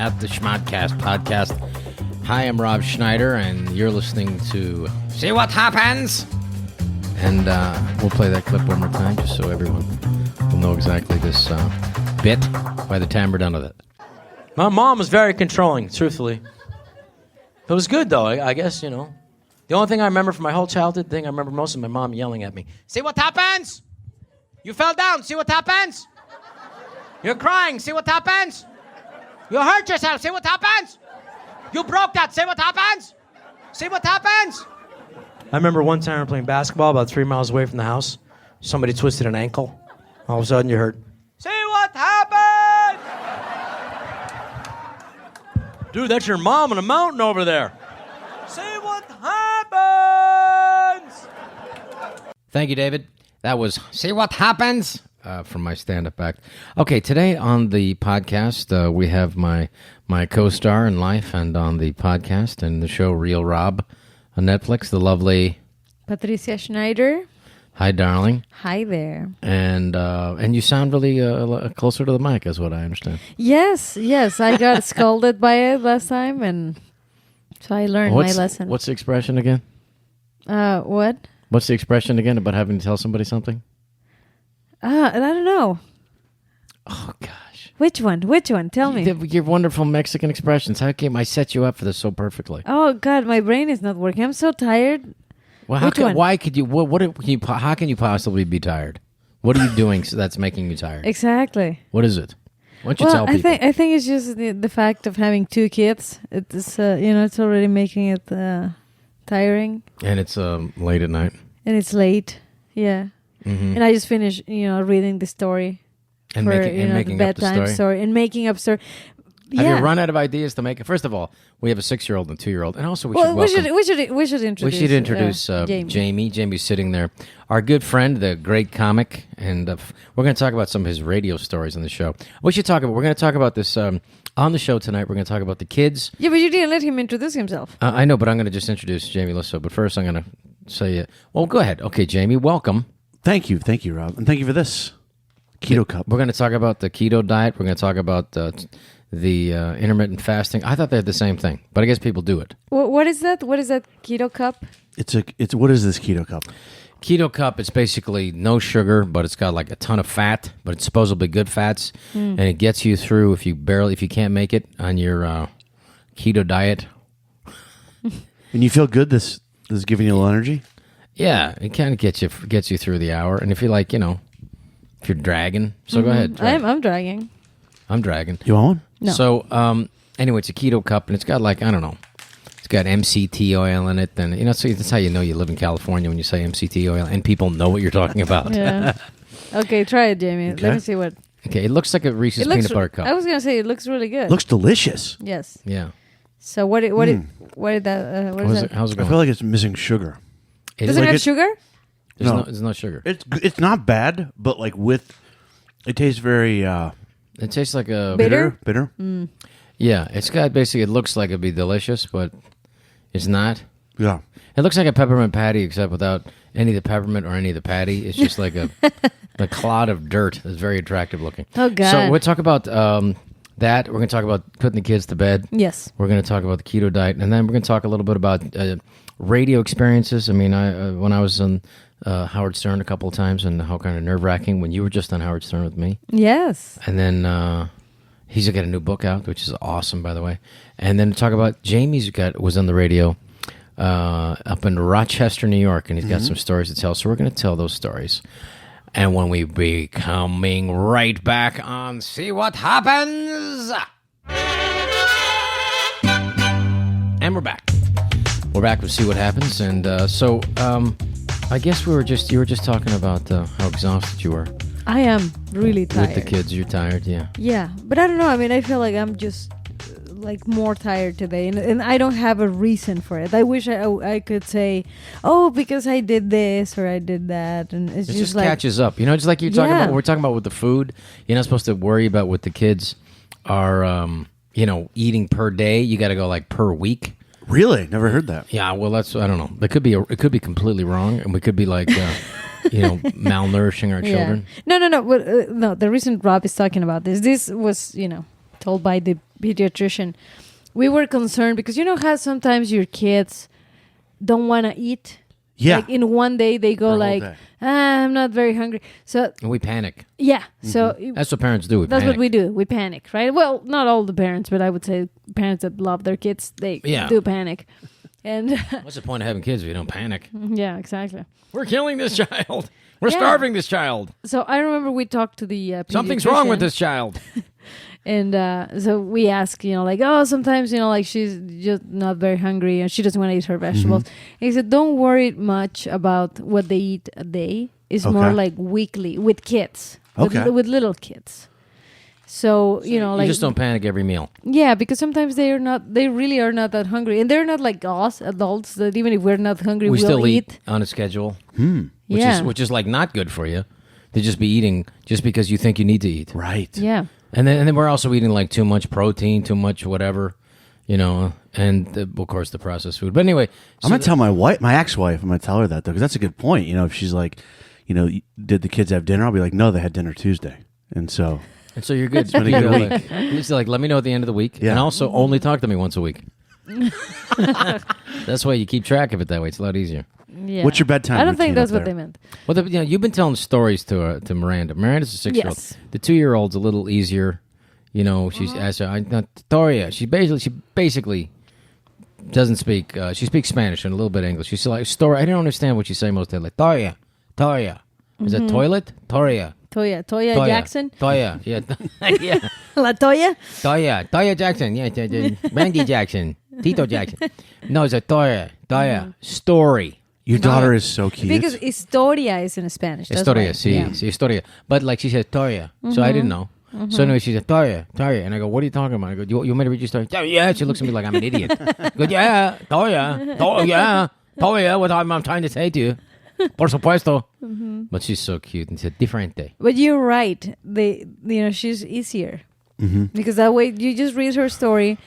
at the Schmodcast podcast. Hi, I'm Rob Schneider, and you're listening to See What Happens? And we'll play that clip one more time just so everyone will know exactly this bit by the time we're done with it. My mom was very controlling, truthfully. It was good, though, I guess, you know. The only thing I remember from my whole childhood thing, I remember most of my mom yelling at me. See what happens? You fell down. See what happens? You're crying. See what happens? You hurt yourself. See what happens? You broke that. See what happens? See what happens? I remember one time we were playing basketball about 3 miles away from the house. Somebody twisted an ankle. All of a sudden you heard, see what happened? Dude, that's your mom on a mountain over there. See what happens? Thank you, David. That was See What Happens from my stand-up act. Okay, today on the podcast, we have my co-star in life and on the podcast and the show Real Rob on Netflix, the lovely Patricia Schneider. Hi, darling. Hi there. And you sound really closer to the mic, is what I understand. Yes. I got scolded by it last time, and so I learned my lesson. What's the expression again? What? What's the expression again about having to tell somebody something? I don't know. Oh, gosh. Which one? Tell me. Your wonderful Mexican expressions. How came I set you up for this so perfectly? Oh, God, my brain is not working. I'm so tired. Well, how can you possibly be tired? What are you doing that's making you tired? Exactly. What is it? Why don't you tell people? I think it's just the fact of having 2 kids. It's it's already making it tiring. And it's late at night. And it's late. Yeah. Mm-hmm. And I just finished, reading the story. And making the up the bedtime story. And making up story. Yeah. Have you run out of ideas to make it? First of all, we have a 6-year-old and a 2-year-old, and also we should introduce Jamie. Jamie's sitting there. Our good friend, the great comic, and we're going to talk about some of his radio stories on the show. We're going to talk about this on the show tonight. We're going to talk about the kids. Yeah, but you didn't let him introduce himself. I know, but I'm going to just introduce Jamie Lisow. But first, I'm going to say, well, go ahead. Okay, Jamie, welcome. Thank you, Rob, and thank you for this keto cup. We're going to talk about the keto diet. We're going to talk about the intermittent fasting. I thought they had the same thing, but I guess people do it. What is that? What is that keto cup? What is this keto cup? Keto cup is basically no sugar, but it's got like a ton of fat, but it's supposedly good fats, and it gets you through if you can't make it on your keto diet. And you feel good. This is giving you a little energy. Yeah, it kind of gets you through the hour, and if you if you're dragging, so go ahead. I'm dragging. I'm dragging. You want one? No. So anyway, it's a keto cup, and it's got it's got MCT oil in it, and so that's how you know you live in California when you say MCT oil, and people know what you're talking about. Yeah. Okay, try it, Jamie. Okay. Let me see what. Okay, it looks like a Reese's peanut butter cup. I was gonna say it looks really good. Looks delicious. Yes. Yeah. So what is that? What is that? How's it I going? feel like it's missing sugar. Does it have sugar? There's no sugar. It's not bad, but it tastes very It tastes like a Bitter? Bitter. Yeah, it's got basically. It looks like it'd be delicious, but it's not. Yeah. It looks like a peppermint patty, except without any of the peppermint or any of the patty. It's just like a clod of dirt. It's very attractive looking. Oh, God. So we'll talk about that. We're going to talk about putting the kids to bed. Yes. We're going to talk about the keto diet, and then we're going to talk a little bit about radio experiences. I mean, when I was on Howard Stern a couple of times, and how kind of nerve-wracking when you were just on Howard Stern with me. Yes. And then he's got a new book out, which is awesome, by the way. And then to talk about Jamie's was on the radio up in Rochester, New York, and he's got some stories to tell. So we're going to tell those stories. And when we be coming right back on See What Happens. And we're back. We're back with See What Happens. And so I guess you were just talking about how exhausted you were. I am really tired. With the kids, you're tired, yeah. Yeah, but I don't know. I mean, I feel like I'm just more tired today, and I don't have a reason for it. I wish I could say, oh, because I did this or I did that, and it just catches up. Just like you're talking about. We're talking about with the food. You're not supposed to worry about what the kids are, eating per day. You got to go per week. Really? Never heard that. Yeah, well, I don't know. It could be completely wrong, and we could be malnourishing our children. No. No, the reason Rob is talking about this was, told by the pediatrician. We were concerned because you know how sometimes your kids don't want to eat. Yeah. Like in one day they go For a whole like, day. I'm not very hungry. So And we panic. yeah, so That's what parents do. We that's panic. what we do. We panic, right? Well, not all the parents, but I would say parents that love their kids, they Yeah. do panic. And What's the point of having kids if you don't panic? yeah, exactly. We're killing this child. We're Yeah. starving this child. So I remember we talked to the Something's wrong with pediatrician. this child. And so we ask, like, oh, sometimes, like she's just not very hungry and she doesn't want to eat her vegetables. And he said, don't worry much about what they eat a day. It's more Okay. like weekly with kids, Okay. with little kids. So, You like, just don't panic every meal. yeah, because sometimes they really are not that hungry. And they're not like us adults that even if we're not hungry, We we'll still eat. eat on a schedule, Yeah. which is like not good for you. To just be eating just because you think you need to eat. Right. Yeah. And then we're also eating like too much protein, too much whatever, and of course the processed food. But anyway, I'm gonna tell my ex-wife. I'm gonna tell her that though, because that's a good point. If she's like, did the kids have dinner? I'll be like, no, they had dinner Tuesday, and so and so you're good. been a good week. It's like, let me know at the end of the week, Yeah. and also only talk to me once a week. That's why you keep track of it that way. It's a lot easier. Yeah. What's your bedtime I don't routine think that's up what there? they meant. Well, you've been telling stories to Miranda. Miranda's a 6-year-old. Yes. The 2-year-old's a little easier. She's as Victoria. She basically doesn't speak. She speaks Spanish and a little bit of English. She's like story. I don't understand what you say most of the time. Like Toya. Is that toilet? Toya. Toya Jackson? Toya. Yeah. Yeah. La Toya? Toya Jackson. Yeah. Randy Jackson. Tito Jackson. No, it's a Toya. Story. Your daughter is so cute. Because historia is in Spanish. That's Historia, why. sí, Yeah. sí, historia. But like she said, Toya. So I didn't know. So anyway, she said, Toya. And I go, what are you talking about? I go, you want me to read your story? Yeah. She looks at me like I'm an idiot. I go, yeah, Toya, what I'm trying to say to you. Por supuesto. But she's so cute. And it's a different day. But you're right. She's easier. Because that way you just read her story,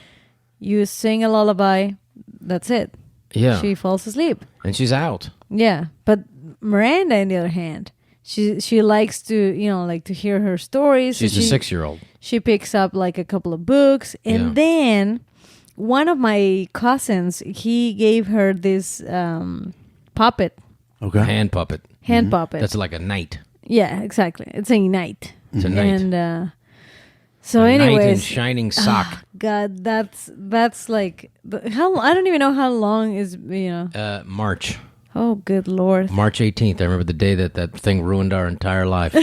you sing a lullaby, that's it. Yeah. She falls asleep. And she's out. Yeah. But Miranda, on the other hand, she likes to, like to hear her stories. She's a 6-year-old. She picks up like a couple of books. And then one of my cousins, he gave her this puppet. okay. Hand puppet. Hand puppet. That's like a knight. Yeah, exactly. It's a knight. It's a knight. And so a knight in anyways, shining sock. God, that's like how I don't even know how long is March. Oh, good Lord. March 18th. I remember the day that thing ruined our entire life.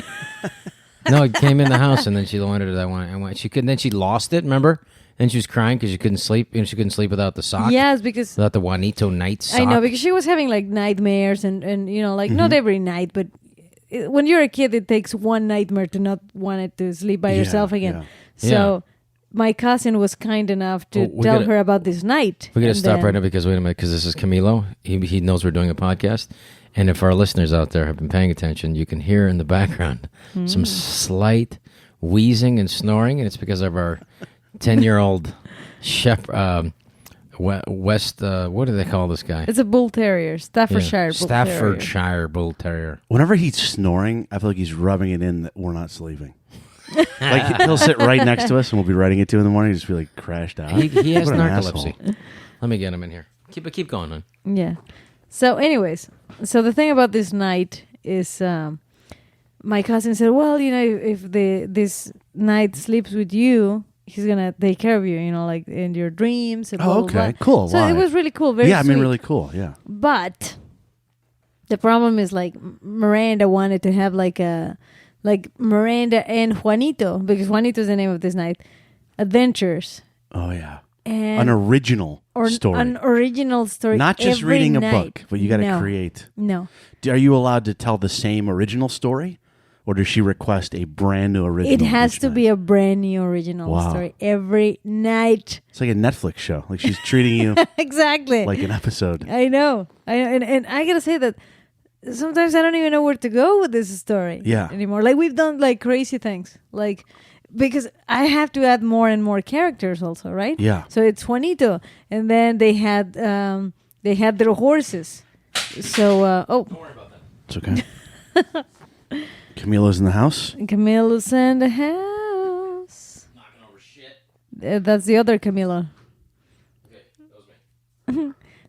No, it came in the house, and then she wanted it. I went. She couldn't. Then she lost it. Remember? Then she was crying because she couldn't sleep. She couldn't sleep without the sock. Yes, because Without the Juanito night sock. I know because she was having like nightmares and like not every night, but when you're a kid, it takes one nightmare to not want it to sleep by yourself again. yeah. So my cousin was kind enough to we tell gotta- her about this night. We got to And stop then- right now because wait a minute, because this is Camilo. He knows we're doing a podcast, and if our listeners out there have been paying attention, you can hear in the background some slight wheezing and snoring, and it's because of our 10-year-old West. What do they call this guy? It's a bull terrier, Staffordshire bull terrier. Staffordshire bull terrier. Whenever he's snoring, I feel like he's rubbing it in that we're not sleeping. Like he'll sit right next to us, and we'll be writing at 2 a.m. Just be like crashed out. He has What an narcolepsy. asshole. Let me get him in here. Keep going, hon. Yeah. So, anyways, the thing about this night is, my cousin said, "Well, if this night sleeps with you, he's gonna take care of you, like in your dreams." And blah, Oh, blah, okay, blah. cool. So Why? it was really cool. Very Yeah, I mean, sweet. really cool. Yeah. But the problem is like Miranda wanted to have like Miranda and Juanito, because Juanito is the name of this night, adventures. Oh yeah. And An original story. An original story. Not just every reading a night. book, but you got to No. create. No. Are you allowed to tell the same original story, or does she request a brand new original? It has each to night? be a brand new original Wow. story every night. It's like a Netflix show. Like she's treating you Exactly. like an episode. I know. And I gotta say that sometimes I don't even know where to go with this story Yeah. anymore. Like we've done like crazy things. Like because I have to add more and more characters also, right? Yeah. So it's Juanito. And then they had their horses. So It's okay. Camilo's in the house. Camilo's in the house. Knocking over shit. That's the other Camilo.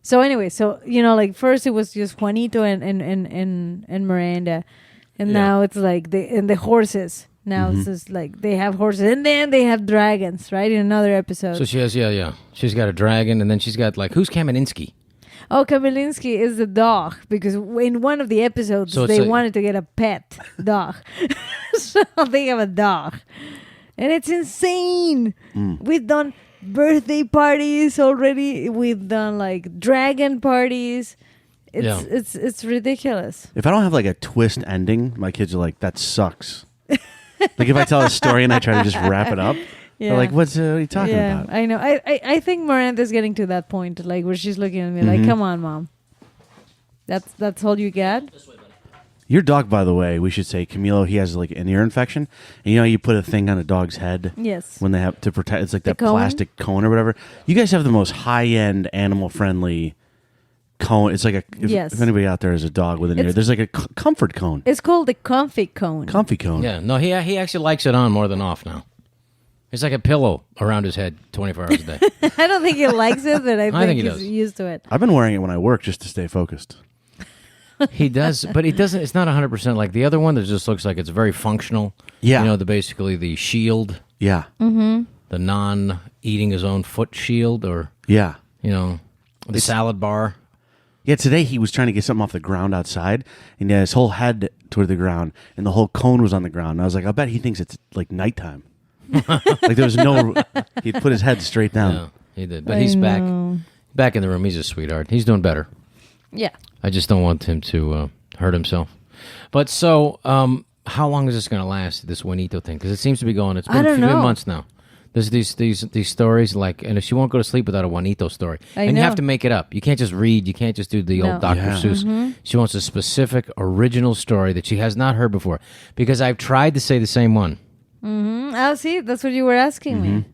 So anyway, like first it was just Juanito and Miranda, and now it's like the horses. Now it's just like they have horses, and then they have dragons, right? In another episode. So she has, she's got a dragon, and then she's got like, who's Kaminsky? Oh, Kaminsky is the dog, because in one of the episodes they wanted to get a pet dog, so they have a dog, and it's insane. We've done birthday parties already. We've done like dragon parties. It's ridiculous. If I don't have like a twist ending, my kids are like, that sucks. Like if I tell a story and I try to just wrap it up, they're like, what are you talking about? I know. I think Miranda's getting to that point, like where she's looking at me like, come on, Mom. That's all you got? Your dog, by the way, we should say, Camilo, he has like an ear infection. And you know, you put a thing on a dog's head. Yes. When they have to protect, it's like The that cone? plastic cone or whatever. You guys have the most high-end, animal-friendly cone. It's like if anybody out there has a dog with an ear, there's like a comfort cone. It's called the comfy cone. Comfy cone. Yeah, no, he actually likes it on more than off now. It's like a pillow around his head 24 hours a day. I don't think he likes it, but I think he he's does. used to it. I've been wearing it when I work just to stay focused. He does, but he doesn't. It's not 100% like the other one that just looks like it's very functional. Yeah. You know, basically the shield, Yeah. the non-eating his own foot shield, or, Yeah. the salad bar. Yeah, today he was trying to get something off the ground outside, and he had his whole head toward the ground, and the whole cone was on the ground. And I was like, I bet he thinks it's like nighttime. Like there was no, he'd put his head straight down. Yeah, he did. But he's back in the room. He's a sweetheart. He's doing better. Yeah. I just don't want him to hurt himself. But so, how long is this going to last, this Juanito thing? Because it seems to be going, it's been a few months now. There's these stories, like, and she won't go to sleep without a Juanito story. And you have to make it up. You can't just read. You can't just do the old Dr. Seuss. She wants a specific, original story that she has not heard before. Because I've tried to say the same one. Oh, see, that's what you were asking me.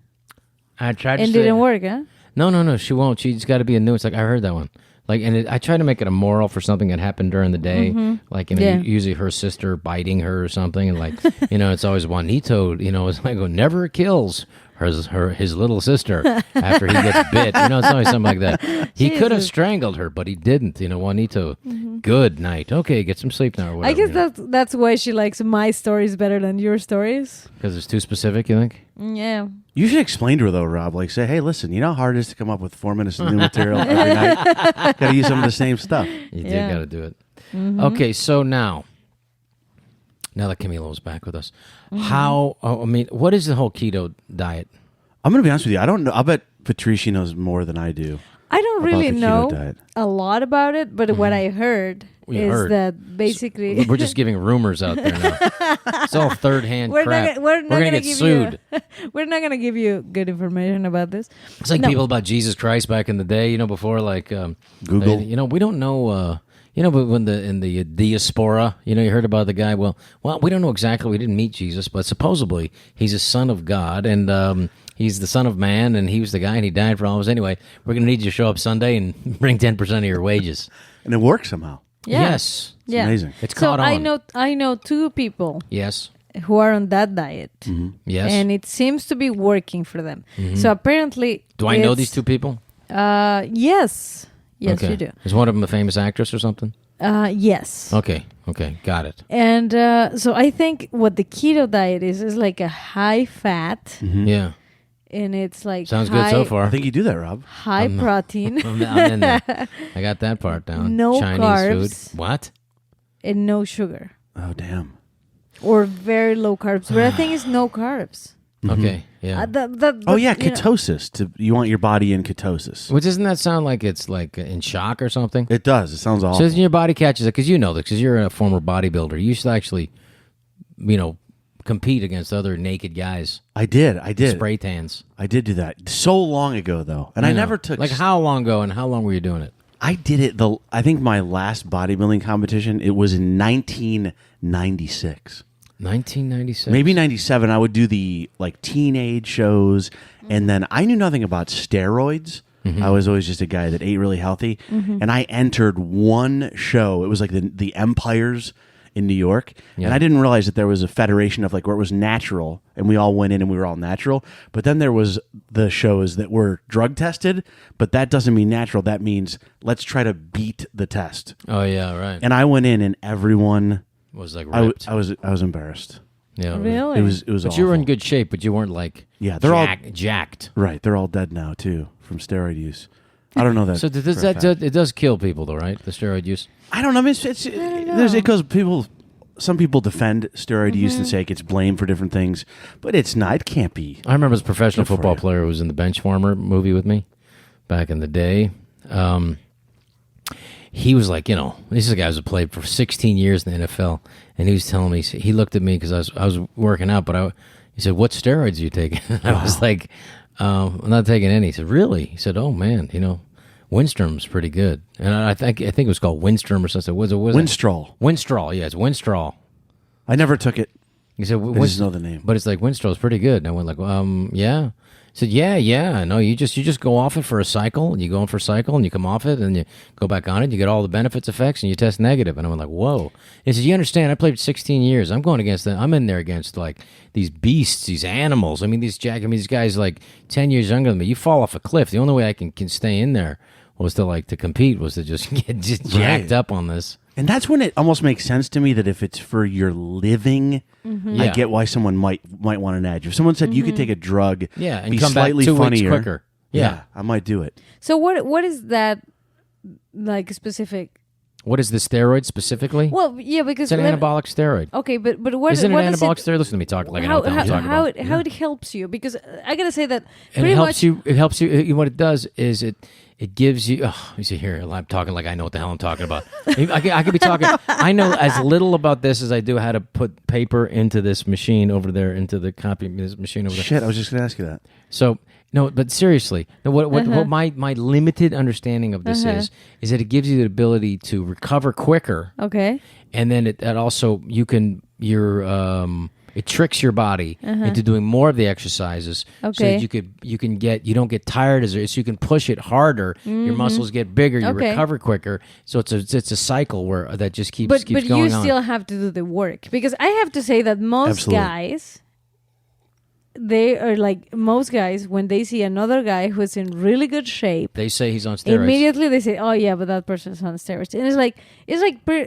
I tried to And say didn't work, huh? No, she won't. She's got to be a new. It's like, I heard that one. Like, and I try to make it a moral for something that happened during the day. Like, usually her sister biting her or something. And like, it's always Juanito, it's like, never kills his little sister after he gets bit. It's always something like that. He could have strangled her, but he didn't. Juanito, good night. Okay, get some sleep now or whatever. I guess that's why she likes my stories better than your stories. Because it's too specific, you think? Yeah. You should explain to her though, Rob. Like, say, hey, listen, you know how hard it is to come up with 4 minutes of new material every night? Got to use some of the same stuff. You do got to do it. Okay, so now that Camilo's back with us, what is the whole keto diet? I'm going to be honest with you. I don't know. I bet Patricia knows more than I do. I don't about really the keto know diet. a lot about it, but what I heard is that basically We're just giving rumors out there now. It's all third-hand crap. We're not going to gonna get sued. We're not going to give you good information about this. It's like people about Jesus Christ back in the day, before like Google. we don't know. But when in the diaspora, you heard about the guy. Well, we don't know exactly. We didn't meet Jesus, but supposedly he's a son of God, and he's the son of man, and he was the guy, and he died for all of us. Anyway, we're going to need you to show up Sunday and bring 10% of your wages. And it works somehow. Yeah. Yes, It's amazing. it's caught on. I know 2 people Yes, who are on that diet. yes. And it seems to be working for them. So apparently, Do I know these 2 people? Yes, okay. you do. Is one of them a famous actress or something? Yes. Okay, got it. And so I think what the keto diet is like a high fat, Yeah, and it's like sounds good so I far. think you do that, Rob. high protein I'm in there. I got that part down. No Chinese carbs. food. What? and no sugar, Oh, damn. or very low carbs. But I think it's no carbs. Okay, yeah. Oh, yeah, you know, ketosis. You want your body in ketosis. Well, doesn't that sound like it's like in shock or something? It does. It sounds awful. So then your body catches it, because you know this, because you're a former bodybuilder. You should actually, compete against other naked guys. I did. Spray tans. I did do that so long ago, though. And I know. never took... Like how long ago and how long were you doing it? I did it. I think my last bodybuilding competition, it was in 1996. 1996. Maybe 97. I would do the teenage shows, and then I knew nothing about steroids. I was always just a guy that ate really healthy, and I entered one show. It was like the Empires in New York, Yeah. and I didn't realize that there was a federation of like where it was natural, and we all went in and we were all natural. But then there was the shows that were drug tested, but that doesn't mean natural. That means let's try to beat the test. Oh yeah, right. And I went in, and everyone, was like I ripped. was embarrassed. Yeah, Really? It was But awful. you were in good shape, but you weren't like Yeah, they're all jacked. right. They're all dead now too from steroid use. I don't know that. So does for a that fact. it does kill people though, right? The steroid use. I don't know. I mean, it goes people. Some people defend steroid use and say it gets blamed for different things, but it's not. It can't be. I remember as a professional Good for football you. player who was in the Benchwarmer movie with me back in the day. He was like, this is a guy who's played for 16 years in the NFL, and he was telling me, he looked at me because I was working out, but he said, "What steroids are you taking?" I was like, "I'm not taking any." He said, "Really?" He said, "Oh man, Winstrom's pretty good," and I think it was called Winstrom or something. Was it Winstrol. Winstrol, yeah, it's Winstrol. I never took it. He said, I just know the name. but it's like Winstrol's pretty good. And I went like, yeah. He said, yeah. No, you just go off it for a cycle. And you go in for a cycle, and you come off it, and you go back on it. You get all the benefits, effects, and you test negative. And I went like, whoa. He said, you understand? I played 16 years. I'm going against them. I'm in there against like these beasts, these animals. I mean, these guys like 10 years younger than me. You fall off a cliff. The only way I can stay in there was to compete, was to just get just jacked up on this. And that's when it almost makes sense to me that if it's for your living, I Yeah. get why someone might want an edge. If someone said you could take a drug, Yeah, and be come back slightly 2 weeks funnier, quicker. Yeah. I might do it. So what is that like specific? What is the steroid specifically? Well, yeah, because It's an anabolic steroid. Okay, but what Isn't it what an does anabolic it, steroid? Listen to me talk like I know what the hell I'm talking how about. it helps you? Because I gotta say that And pretty it helps much you. It helps you. What it does is it gives you. Oh, you see here, I'm talking like I know what the hell I'm talking about. I could be talking. I know as little about this as I do how to put paper into this machine over there, into the copy this machine over there. Shit, I was just going to ask you that. So no, but seriously, what my limited understanding of this is that it gives you the ability to recover quicker. okay. And then it also it tricks your body into doing more of the exercises, so Okay. that you don't get tired as so you can push it harder. Your muscles get bigger, you Okay. recover quicker. So it's a cycle where that just keeps But going you on. still have to do the work, because I have to say that most guys, they are like most guys when they see another guy who's in really good shape. They say he's on steroids. Immediately they say, "Oh yeah, but that person's on steroids," and it's like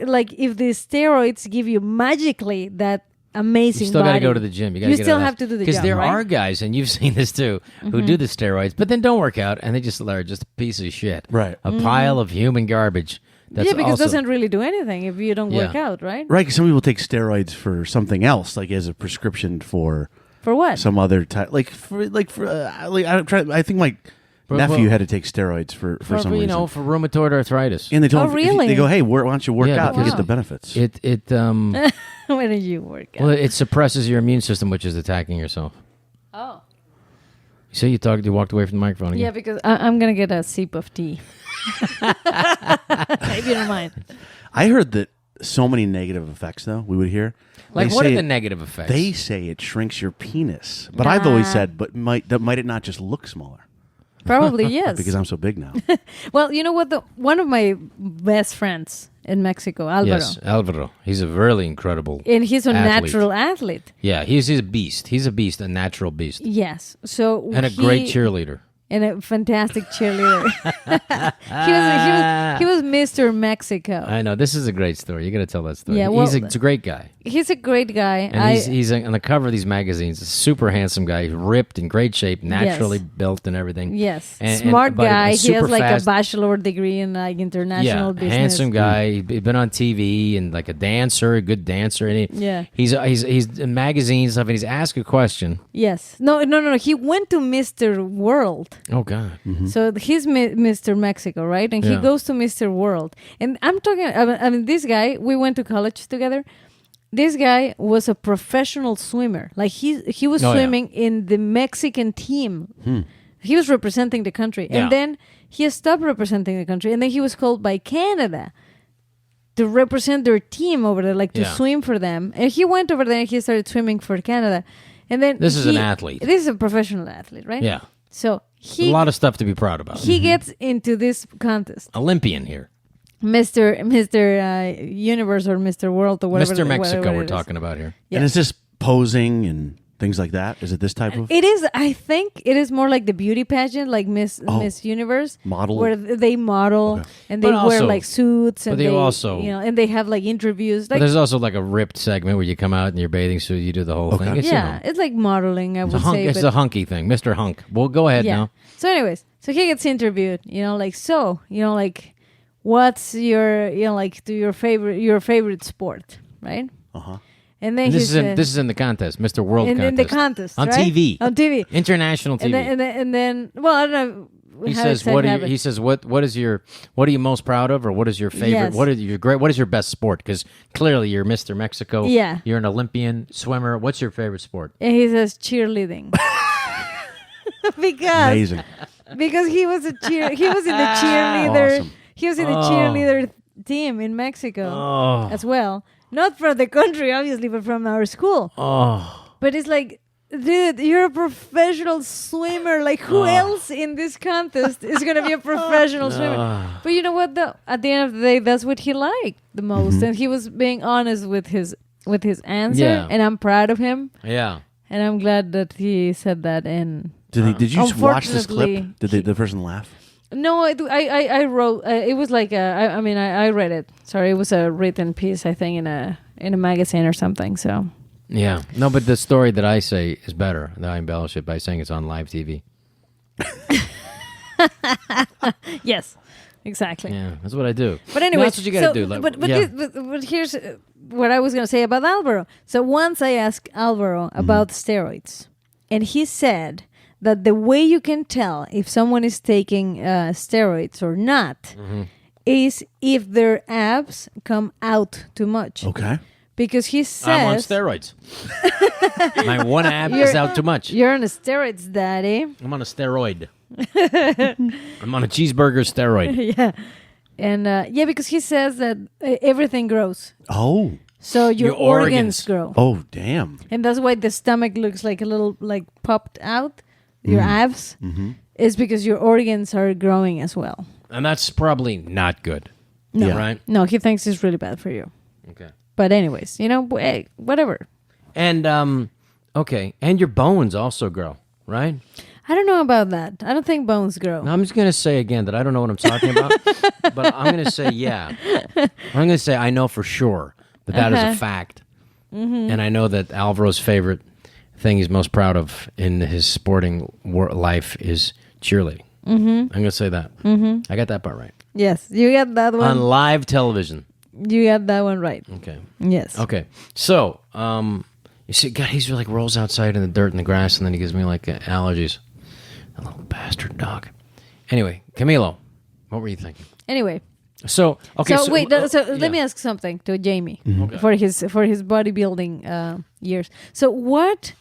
like if the steroids give you magically that amazing. You still got to body, go to the gym. You got to still have to do the because job, there right? are guys, and you've seen this too, who do the steroids, but then don't work out, and they just are just a piece of shit, Right. A pile of human garbage. That's yeah, because also, it doesn't really do anything if you don't work out, right? Right, because some people take steroids for something else, like as a prescription for For what? some other type. I think my nephew had to take steroids for some reason. for rheumatoid arthritis. And they told him, really? they go, hey, why don't you work Yeah, out and because get the benefits? When do you work out? Well, it suppresses your immune system, which is attacking yourself. Oh. You see, you walked away from the microphone again. Yeah, because I'm going to get a sip of tea. If you don't mind. I heard that so many negative effects, though, we would hear. Like, They what say are the it- negative effects? They say it shrinks your penis. But I've always said, might it not just look smaller? Probably yes. Because I'm so big now. Well, you know what? One of my best friends in Mexico, Alvaro, Yes, Alvaro. He's a really incredible. and he's a athlete. natural athlete. Yeah, he's a beast. He's a beast, a natural beast, Yes. So and a great cheerleader. and a fantastic cheerleader. he was Mr. Mexico. I know, this is a great story. You got to tell that story. Yeah, well, It's a great guy, He's a great guy. and he's on the cover of these magazines. A super handsome guy, he's ripped, in great shape, naturally built, and everything. Yes, And- smart but guy. He super has like fast. a bachelor degree in like international business. handsome guy. He's been on TV and like a dancer, a good dancer. And Yeah. he's in magazines and stuff, and he's asked a question. Yes. No. He went to Mr. World. Oh God. So he's Mr. Mexico, right? And he Yeah. goes to Mr. World. And I'm talking, I mean, this guy, we went to college together. This guy was a professional swimmer. Like he was Oh, yeah. swimming in the Mexican team. He was representing the country. Yeah. And then he stopped representing the country. And then he was called by Canada to represent their team over there, like to Yeah. swim for them. And he went over there and he started swimming for Canada. And then This is an athlete. This is a professional athlete, right? Yeah. So A lot of stuff to be proud about. he gets into this contest. Olympian here. Mr. Universe or Mr. World or whatever. Mr. Mexico whatever we're it is. talking about here. Yeah. And is this posing and things like that? Is it this type of It is. I think it is more like the beauty pageant, like Miss Universe, model? where they model and they But wear also- like suits, and but they also- and they have like interviews. But Like, there's also like a ripped segment where you come out in your bathing suit, you do the whole thing. It's, yeah, it's like modeling. I it's, would a hunk, say, it's but a hunky thing. Mr. Hunk. Well, go ahead now. So, anyways, so he gets interviewed. Like what's your your favorite sport, right? And then This is in the contest, Mr. World contest. in the contest on right? TV. On TV. International TV. And then, well, I don't know. He how says, exactly "What are you, happened. he says what are you most proud of, or what is your favorite? Yes. What is your best sport? Because clearly you're Mr. Mexico. Yeah. You're an Olympian swimmer. What's your favorite sport? And he says cheerleading. amazing? because he was in the cheerleader. Awesome. He was in the cheerleader team in Mexico Oh, as well. Not from the country, obviously, but from our school. oh, But it's like, dude, you're a professional swimmer. Like, who else in this contest is going to be a professional swimmer? But you know what, though? At the end of the day, that's what he liked the most. And he was being honest with his answer. Yeah. And I'm proud of him. yeah. And I'm glad that he said that. And Did you just watch this clip? Unfortunately, Did the person laugh? no, I wrote. It was like I read it. Sorry, it was a written piece. I think in a magazine or something. So Yeah. No, but the story that I say is better. That I embellish it by saying it's on live TV. yes, exactly. Yeah, that's what I do. But anyway, that's what you got to do. Like, yeah. but here's what I was going to say about Alvaro. So once I asked Alvaro about steroids, and he said that the way you can tell if someone is taking steroids or not is if their abs come out too much. Okay. Because he says I'm on steroids. My one ab is out too much. You're on the steroids, daddy. I'm on a steroid. I'm on a cheeseburger steroid. Yeah. And because he says that everything grows. Oh. So your Your organs. organs grow. Oh, damn. And that's why the stomach looks like a little like popped out. Your abs is because your organs are growing as well. And that's probably not good. No. Yeah. Right? No, he thinks it's really bad for you. Okay. But anyways, whatever. And, okay. And your bones also grow, right? I don't know about that. I don't think bones grow. Now, I'm just going to say again that I don't know what I'm talking about. But I'm going to say, yeah. I'm going to say I know for sure that is a fact. And I know that Alvaro's favorite thing he's most proud of in his sporting life is cheerleading. I'm going to say that. I got that part right. Yes, you got that one. On live television. You got that one right. Okay. Yes. Okay. So, you see, God, he's like rolls outside in the dirt and the grass, and then he gives me like allergies. A little bastard dog. Anyway, Camilo, what were you thinking? Anyway. So, okay. So wait, let yeah. me ask something to Jamie for his bodybuilding years. So what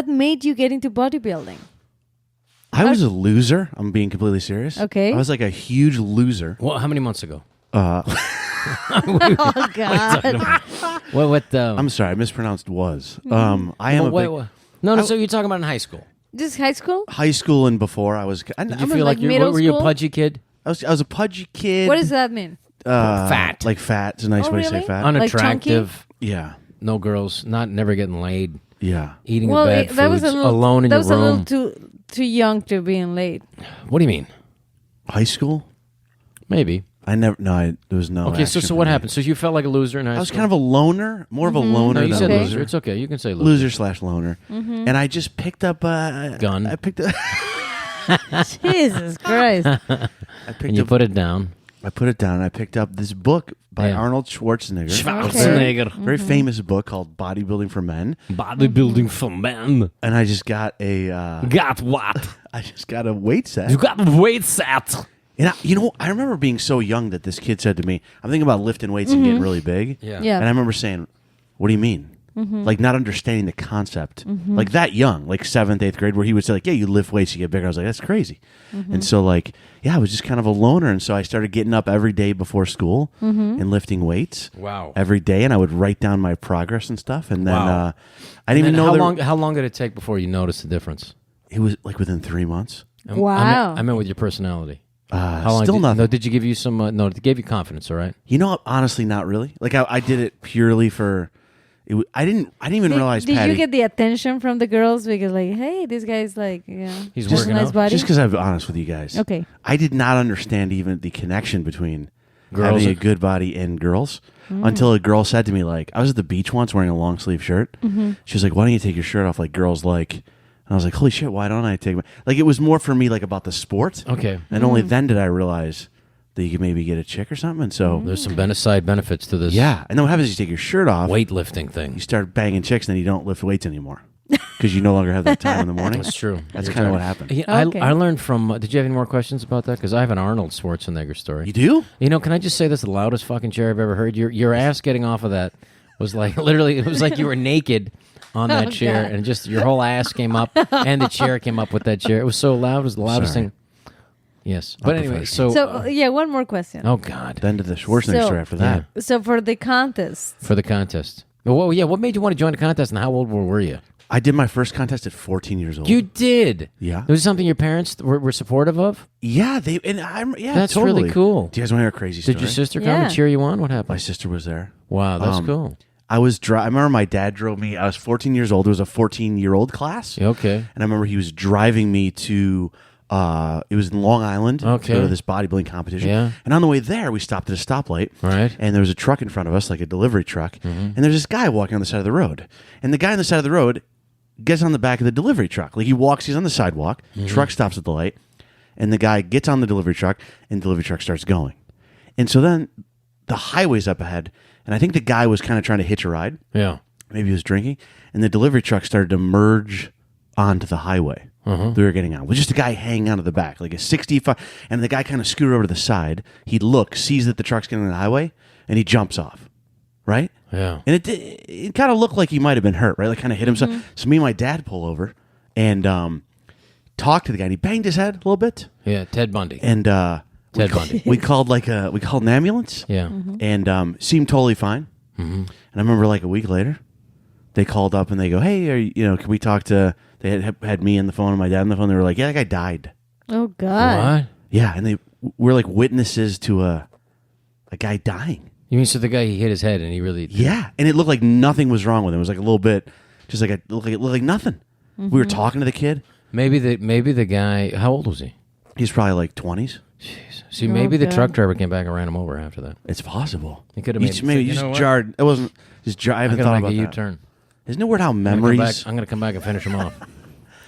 made you get into bodybuilding? I was a loser. I'm being completely serious. Okay. I was like a huge loser. Well, how many months ago? Oh God! What? I'm sorry, I mispronounced was. I am No, so you're talking about in high school. Just high school? high school and before I was. Did you I'm feel like like middle were you a school? pudgy kid? I was a pudgy kid. What does that mean? Fat. Like fat. It's a nice Oh, way to say really? fat. Unattractive. Yeah. No girls. Never getting laid. Yeah. Eating Well, the bad that was foods. a little Alone in that your was room. a little too young to be in late. What do you mean? High school? Maybe. I never. No, there was no. Okay, action so for what me. happened? So you felt like a loser in high school? I was kind of a loner, more of a loner No, you than said a Okay. loser. It's okay. You can say loser. Loser/loner. And I just picked up a Gun. I picked up. Jesus Christ! And you put it down. I put it down. And I picked up this book by Yeah. Arnold Schwarzenegger. Schwarzenegger. Very famous book called Bodybuilding for Men. Bodybuilding for men. And I just got a. Got what? I just got a weight set. You got weight set. And I remember being so young that this kid said to me, "I'm thinking about lifting weights and getting really big." Yeah. Yeah. And I remember saying, "What do you mean?" Like not understanding the concept, like that young, like 7th, 8th grade, where he would say like, "Yeah, you lift weights, you get bigger." I was like, "That's crazy." And so like, yeah, I was just kind of a loner, and so I started getting up every day before school and lifting weights. Wow. Every day, and I would write down my progress and stuff, and then Wow. I didn't even know how long did it take before you noticed the difference? it was like within 3 months. Wow. I meant with your personality. How long Still did, nothing. No, did you give you some? No, it gave you confidence. All right. You know, honestly, not really. Like I did it purely for. I didn't even realize. Did Patty, you get the attention from the girls because like, hey, this guy's like, He's just a working nice out? body. just because I'm honest with you guys. Okay. I did not understand even the connection between Girls. having a good body and girls until a girl said to me, like, I was at the beach once wearing a long sleeve shirt. She was like, "Why don't you take your shirt off like girls like?" And I was like, "Holy shit, why don't I take my?" Like, it was more for me like about the sport. Okay. And only then did I realize that you could maybe get a chick or something. And so There's some side benefits to this. yeah, and then what happens is you take your shirt off, Weightlifting thing. you start banging chicks, and then you don't lift weights anymore because you no longer have that time in the morning. That's true. That's kind of what happened. Yeah, Okay. I learned from. Did you have any more questions about that? Because I have an Arnold Schwarzenegger story. You do? You know, can I just say this? The loudest fucking chair I've ever heard. Your ass getting off of that was like literally. It was like you were naked on that chair, God. and just your whole ass came up, and the chair came up with that chair. It was so loud. It was the loudest Sorry. thing. Yes, but anyway, professional. so. So one more question. Oh God! Then to the Schwarzenegger So- story after that. So for the contest, For the contest. Well, yeah. What made you want to join the contest, and how old were you? I did my first contest at 14 years old. You did. Yeah. Was it something your parents were supportive of? Yeah, they and I'm yeah. That's totally. really cool. Do you guys want to hear a crazy story? Did your sister come Yeah. and cheer you on? What My happened? sister was there. Wow, that's Um, cool. I remember my dad drove me. I was 14 years old. It was a 14-year-old class. Okay. And I remember he was driving me to. It was in Long Island. Okay. To go to this bodybuilding competition. Yeah. And on the way there, we stopped at a stoplight. Right. And there was a truck in front of us, like a delivery truck. And there's this guy walking on the side of the road. And the guy on the side of the road gets on the back of the delivery truck. Like he's on the sidewalk. Truck stops at the light. And the guy gets on the delivery truck, and the delivery truck starts going. And so then the highway's up ahead. And I think the guy was kind of trying to hitch a ride. Yeah. Maybe he was drinking. And the delivery truck started to merge onto the highway that we were getting on. With just a guy hanging onto the back, like a 65. And the guy kind of scooted over to the side. He looks, sees that the truck's getting on the highway, and he jumps off. Right? Yeah. And it kind of looked like he might have been hurt, right? Like kind of hit himself. So me and my dad pull over and talked to the guy. And he banged his head a little bit. Yeah. Ted Bundy. And Ted Bundy. we called an ambulance. Yeah. And seemed totally fine. And I remember like a week later, they called up and they go, "Hey, can we talk to?" They had me on the phone and my dad on the phone. They were like, "Yeah, that guy died." oh God, What? Yeah, and we're like witnesses to a guy dying. You mean so the guy he hit his head and he really? Yeah, and it looked like nothing was wrong with him. It was like a little bit, just like it looked like nothing. We were talking to the kid. Maybe the guy. How old was he? He's probably like 20s. See, maybe the God. truck driver came back and ran him over after that. It's possible. He could have You made. just know what? jarred. It wasn't just jar. I I'm haven't gonna thought make about a that. U-turn. Isn't it weird how I'm gonna come memories? back- I'm going to come back and finish him off.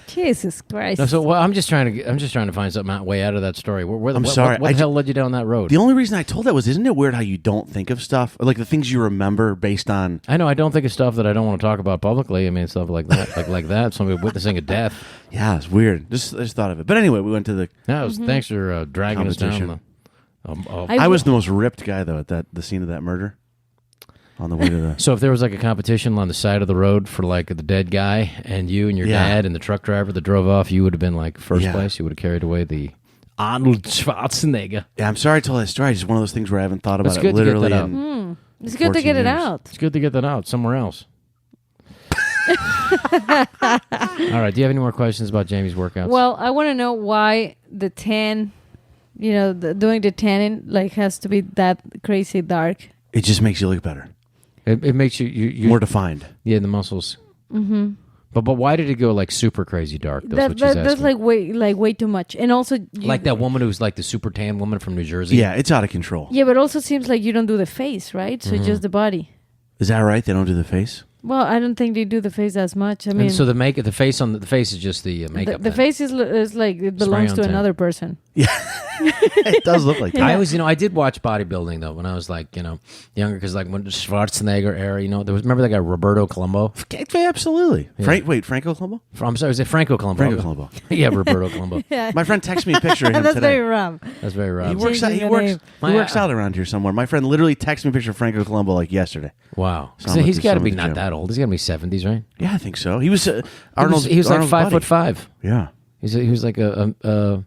Jesus Christ! No, so I'm just trying to find something way out of that story. I'm sorry, What I the hell led you down that road? The only reason I told that was, isn't it weird how you don't think of stuff, or like the things you remember based on? I know I don't think of stuff that I don't want to talk about publicly. I mean, stuff like that, like that. Somebody witnessing a death. Yeah, it's weird. Just thought of it. But anyway, we went to the. Yeah, thanks for dragging us down. Competition. I I was the most ripped guy though at the scene of that murder. On the way to the. So if there was like a competition on the side of the road for like the dead guy and you and your Yeah. dad and the truck driver that drove off, you would have been like first Yeah. place. You would have carried away the Arnold Schwarzenegger. Yeah, I'm sorry I told that story. It's just one of those things where I haven't thought about It's it good to get literally. that out. in- it's good to 14 get it years. out. It's good to get that out somewhere else. All right. Do you have any more questions about Jamie's workouts? Well, I want to know why the tan, doing the tanning like has to be that crazy dark. It just makes you look better, it makes you more defined. yeah, the muscles. Mm-hmm. But why did it go like super crazy dark? That's what she's That's asking. like way too much. And also Like that woman who's like the super tan woman from New Jersey. Yeah, it's out of control. Yeah, but also seems like you don't do the face, right? So just the body. Is that right? They don't do the face. Well, I don't think they do the face as much. I mean, And so the face is just the makeup. the then. face is like it belongs on to tan. another person. It does look like that. I always, I did watch bodybuilding though when I was like, younger, because like when the Schwarzenegger era, there was, remember that guy Roberto Colombo? Absolutely. Franco Colombo? I'm sorry, was it Franco Colombo? Franco Colombo. Yeah, Roberto Colombo. My friend texted me a picture of him That's today. very rough. That's very He rough. works out. Changing He the works. name. He works out around here somewhere. My friend literally texted me a picture of Franco Colombo like yesterday. Wow. So So I'm he's at the- got to I'm be at the not gym. that old. He's got to be 70s, right? Yeah, I think so. He was Arnold. He was like Arnold's 5'5". buddy. Yeah. He was like a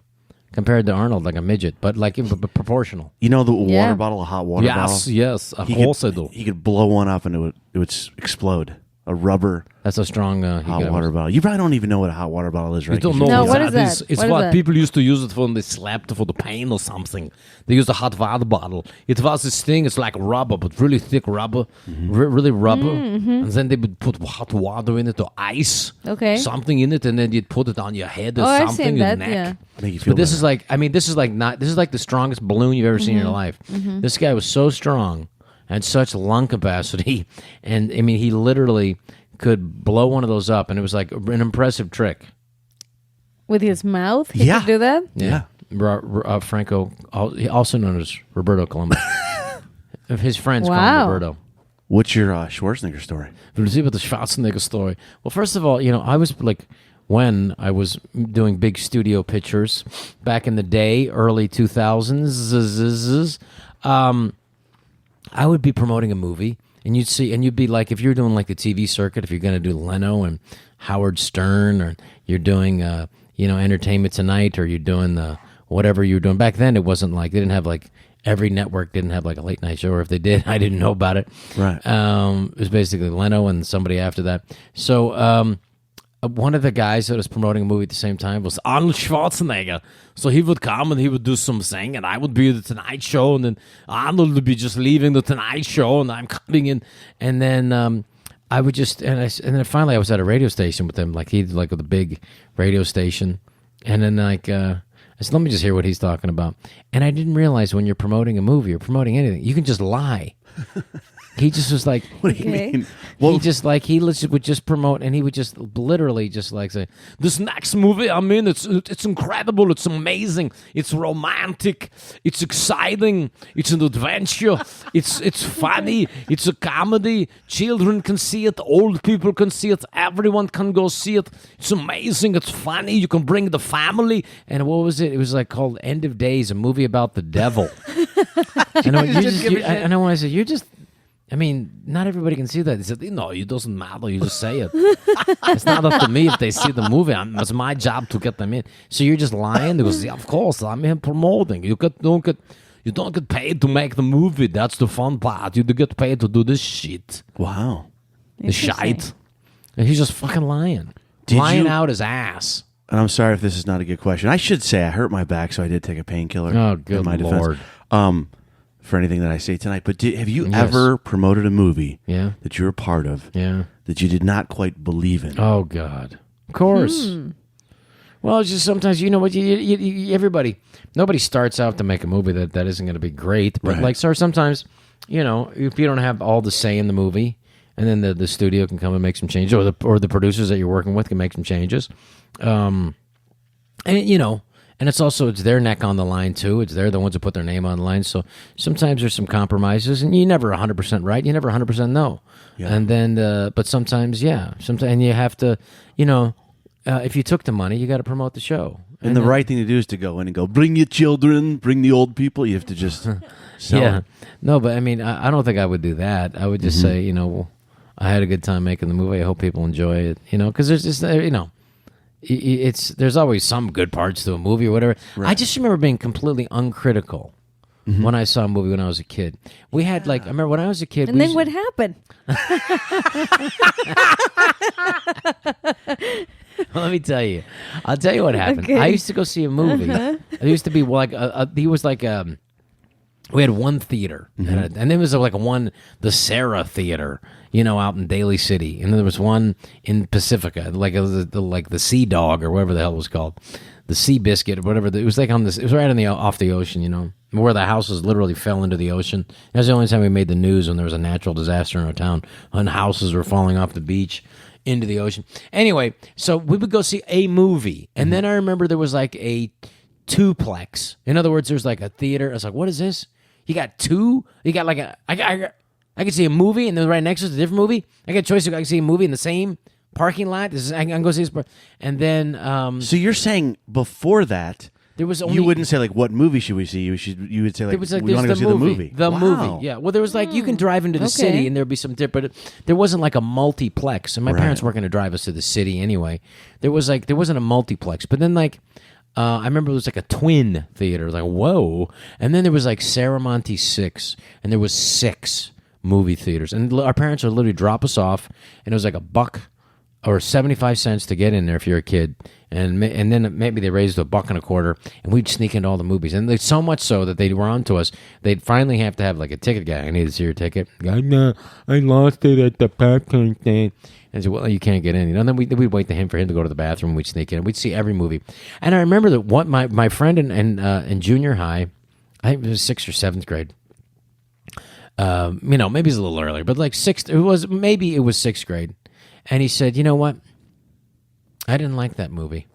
compared to Arnold, like a midget, but like proportional. You know the Yeah. water bottle, a hot water bottle. Yes, of He course could, I do. He could blow one up and it would explode. a rubber That's how strong hot water bottle. You probably don't even know what a hot water bottle is, right? You don't 'Cause know No, what what is that that? is. It's What is what that? people used to use it for when they slept for the pain or something. They used a hot water bottle. It was this thing. It's like rubber, but really thick rubber, really rubber. And then they would put hot water in it or ice, Okay. something in it, and then you'd put it on your head or Oh, I've something, seen your that, neck. yeah. Make you feel But this better. is like, I mean, this is like the strongest balloon you've ever seen in your life. This guy was so strong and such lung capacity, and I mean, he literally could blow one of those up, and it was like an impressive trick. With his mouth, he Yeah. could do that. Yeah. Franco, also known as Roberto Colombo. His friends call him Wow. Roberto. What's your Schwarzenegger story? We'll see about the Schwarzenegger story. Well, first of all, I was like, when I was doing big studio pictures back in the day, early 2000s, I would be promoting a movie, and you'd be like, if you're doing like the TV circuit, if you're going to do Leno and Howard Stern, or you're doing, Entertainment Tonight, or you're doing whatever you were doing. Back then, it wasn't like, they didn't have like, every network didn't have like a late night show, or if they did, I didn't know about it. Right. It was basically Leno and somebody after that. So, one of the guys that was promoting a movie at the same time was Arnold Schwarzenegger. So he would come and he would do something, and I would be at the Tonight Show, and then Arnold would be just leaving the Tonight Show, and I'm coming in, and then I would just and then finally I was at a radio station with him, like he'd like with a big radio station, and then like I said, let me just hear what he's talking about, and I didn't realize when you're promoting a movie or promoting anything, you can just lie. He just was like, What do you Okay. mean? he would just promote, and he would just literally just like say, this next movie, I mean, it's incredible, it's amazing, it's romantic, it's exciting, it's an adventure, it's funny, it's a comedy, children can see it, old people can see it, everyone can go see it, it's amazing, it's funny, you can bring the family. And what was it? It was like called End of Days, a movie about the devil. And I know when I said, I mean, not everybody can see that. He said, no, it doesn't matter. You just say it. It's not up to me if they see the movie. It's my job to get them in. So you're just lying? They go, yeah, of course, I'm here promoting. You don't get paid to make the movie. That's the fun part. You do get paid to do this shit. Wow. The shite. And he's just fucking lying. Did lying you- out his ass. And I'm sorry if this is not a good question. I should say I hurt my back, so I did take a painkiller. Oh, in good my Lord. defense. For anything that I say tonight. But have you Yes. ever promoted a movie Yeah. that you were part of Yeah. that you did not quite believe in? Oh, God. Of course. Well, it's just sometimes, you know what, nobody starts out to make a movie that isn't going to be great. But, Right. like, so sometimes, if you don't have all the say in the movie, and then the studio can come and make some changes, or the producers that you're working with can make some changes. And it's also, it's their neck on the line, too. They're the ones who put their name on the line. So sometimes there's some compromises, and you're never 100% right. You never 100% no. Yeah. And then, but sometimes, yeah. And you have to, if you took the money, you got to promote the show. And the then- right thing to do is to go in and go, bring your children, bring the old people. You have to just sell Yeah. it. No, but I mean, I don't think I would do that. I would just say, I had a good time making the movie. I hope people enjoy it, because there's just, there's always some good parts to a movie or whatever. Right. I just remember being completely uncritical when I saw a movie when I was a kid. We had I remember when I was a kid. And then what happened? Let me tell you. I'll tell you what happened. Okay. I used to go see a movie. It used to be like he was like we had one theater, and there was the Sarah Theater, out in Daly City, and then there was one in Pacifica, like the Sea Dog or whatever the hell it was called, the Sea Biscuit or whatever. It was like it was right off the ocean, where the houses literally fell into the ocean. That was the only time we made the news, when there was a natural disaster in our town, and houses were falling off the beach into the ocean. Anyway, so we would go see a movie, and then I remember there was like a twoplex. In other words, there's like a theater. I was like, what is this? You got two? You got like I could see a movie, and then right next to it is a different movie. I got a choice. I can see a movie in the same parking lot. I can go see this. And then So you're saying before that, there was only, you wouldn't say like, what movie should we see? You would say like, there was like we want to go there's see the movie. The Wow. movie, yeah. Well, there was like you can drive into the city, and there'd be some different. There wasn't like a multiplex, and my parents weren't going to drive us to the city anyway. There wasn't a multiplex, but then like. I remember it was like a twin theater. Like, whoa. And then there was like Saramonte 6, and there was 6 movie theaters. And our parents would literally drop us off, and it was like $1 or 75 cents to get in there if you're a kid. And then maybe they raised to $1.25, and we'd sneak into all the movies. And they, so much so that they were on to us, they'd finally have to have like a ticket guy. I need to see your ticket. No, I lost it at the popcorn thing. And say, well, you can't get in. And then we'd wait for him to go to the bathroom. We'd sneak in. We'd see every movie. And I remember that my friend in junior high, I think it was 6th or 7th grade. Maybe it's a little earlier, but like 6th. It was 6th grade. And he said, you know what? I didn't like that movie.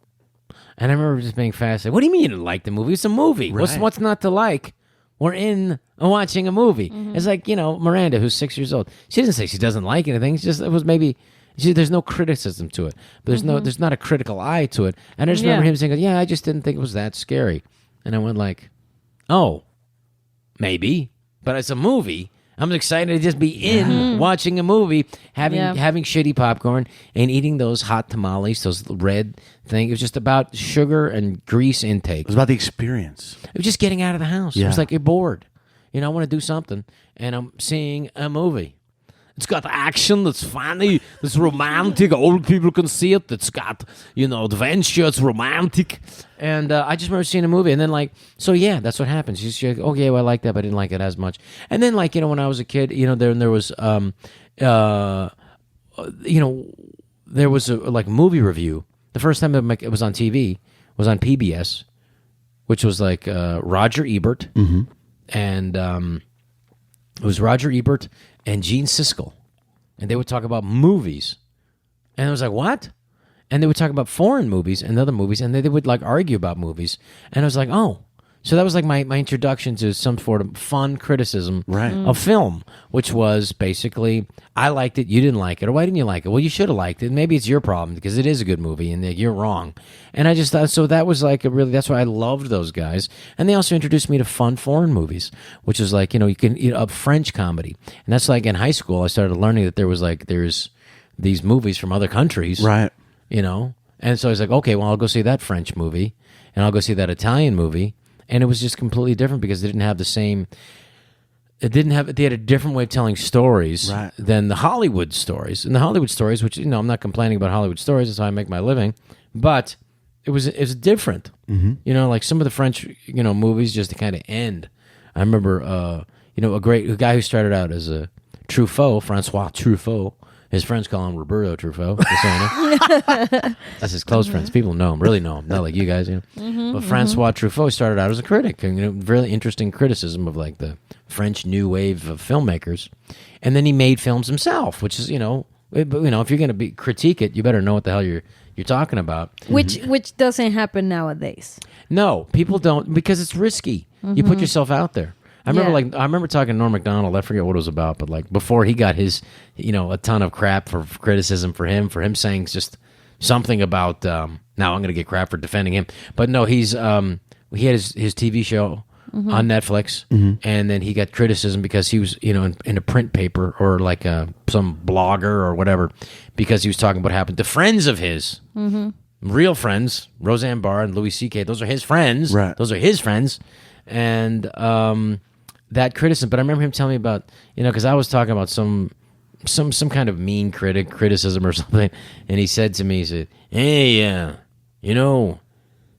And I remember just being fascinated. What do you mean you didn't like the movie? It's a movie. Right. What's not to like? We're in watching a movie. It's like, Miranda, who's 6 years old. She doesn't say she doesn't like anything. It's just, it was maybe, there's no criticism to it. But there's not a critical eye to it. And I just remember him saying, yeah, I just didn't think it was that scary. And I went like, oh, maybe. But it's a movie. I'm excited to just be in watching a movie, having shitty popcorn and eating those hot tamales, those red things. It was just about sugar and grease intake. It was about the experience. It was just getting out of the house. Yeah. It was like you're bored. I want to do something, and I'm seeing a movie. It's got action, it's funny, it's romantic. Old people can see it. It's got, adventure, it's romantic. And I just remember seeing a movie. And then, that's what happens. You're just like, okay, well, I like that, but I didn't like it as much. And then, when I was a kid, there was, there was a movie review. The first time it was on TV was on PBS, which was Roger Ebert. Mm-hmm. And it was Roger Ebert and Gene Siskel, and they would talk about movies, and I was like, what? And they would talk about foreign movies and other movies, and they would argue about movies, and I was like, oh, so that was my introduction to some sort of fun criticism of film, which was basically, I liked it, you didn't like it, or why didn't you like it? Well, you should have liked it. Maybe it's your problem because it is a good movie and you're wrong. And I just thought, so that was that's why I loved those guys. And they also introduced me to fun foreign movies, which is you can a French comedy. And that's in high school, I started learning that there's these movies from other countries, right? And so I was like, okay, well, I'll go see that French movie and I'll go see that Italian movie. And it was just completely different because they didn't have the same. They had a different way of telling stories than the Hollywood stories. And the Hollywood stories, which I'm not complaining about Hollywood stories. That's how I make my living. But it was different. Mm-hmm. Some of the French movies just kind of end. I remember a guy who started out as a Truffaut, Francois Truffaut. His friends call him Roberto Truffaut. That's his close friends. People know him, really know him. Not like you guys, But Francois Truffaut started out as a critic. Really interesting criticism of the French new wave of filmmakers. And then he made films himself, which is, if you're going to critique it, you better know what the hell you're talking about. Which doesn't happen nowadays. No, people don't, because it's risky. You put yourself out there. I remember talking to Norm Macdonald. I forget what it was about, but before he got his, a ton of crap for criticism for him saying just something about. Now I'm going to get crap for defending him, but no, he had his TV show on Netflix, and then he got criticism because he was in a print paper or some blogger or whatever, because he was talking about what happened to friends of his, real friends, Roseanne Barr and Louis C.K. Those are his friends. Right. Those are his friends, and. That criticism, but I remember him telling me about, because I was talking about some kind of mean criticism or something, and he said to me, hey,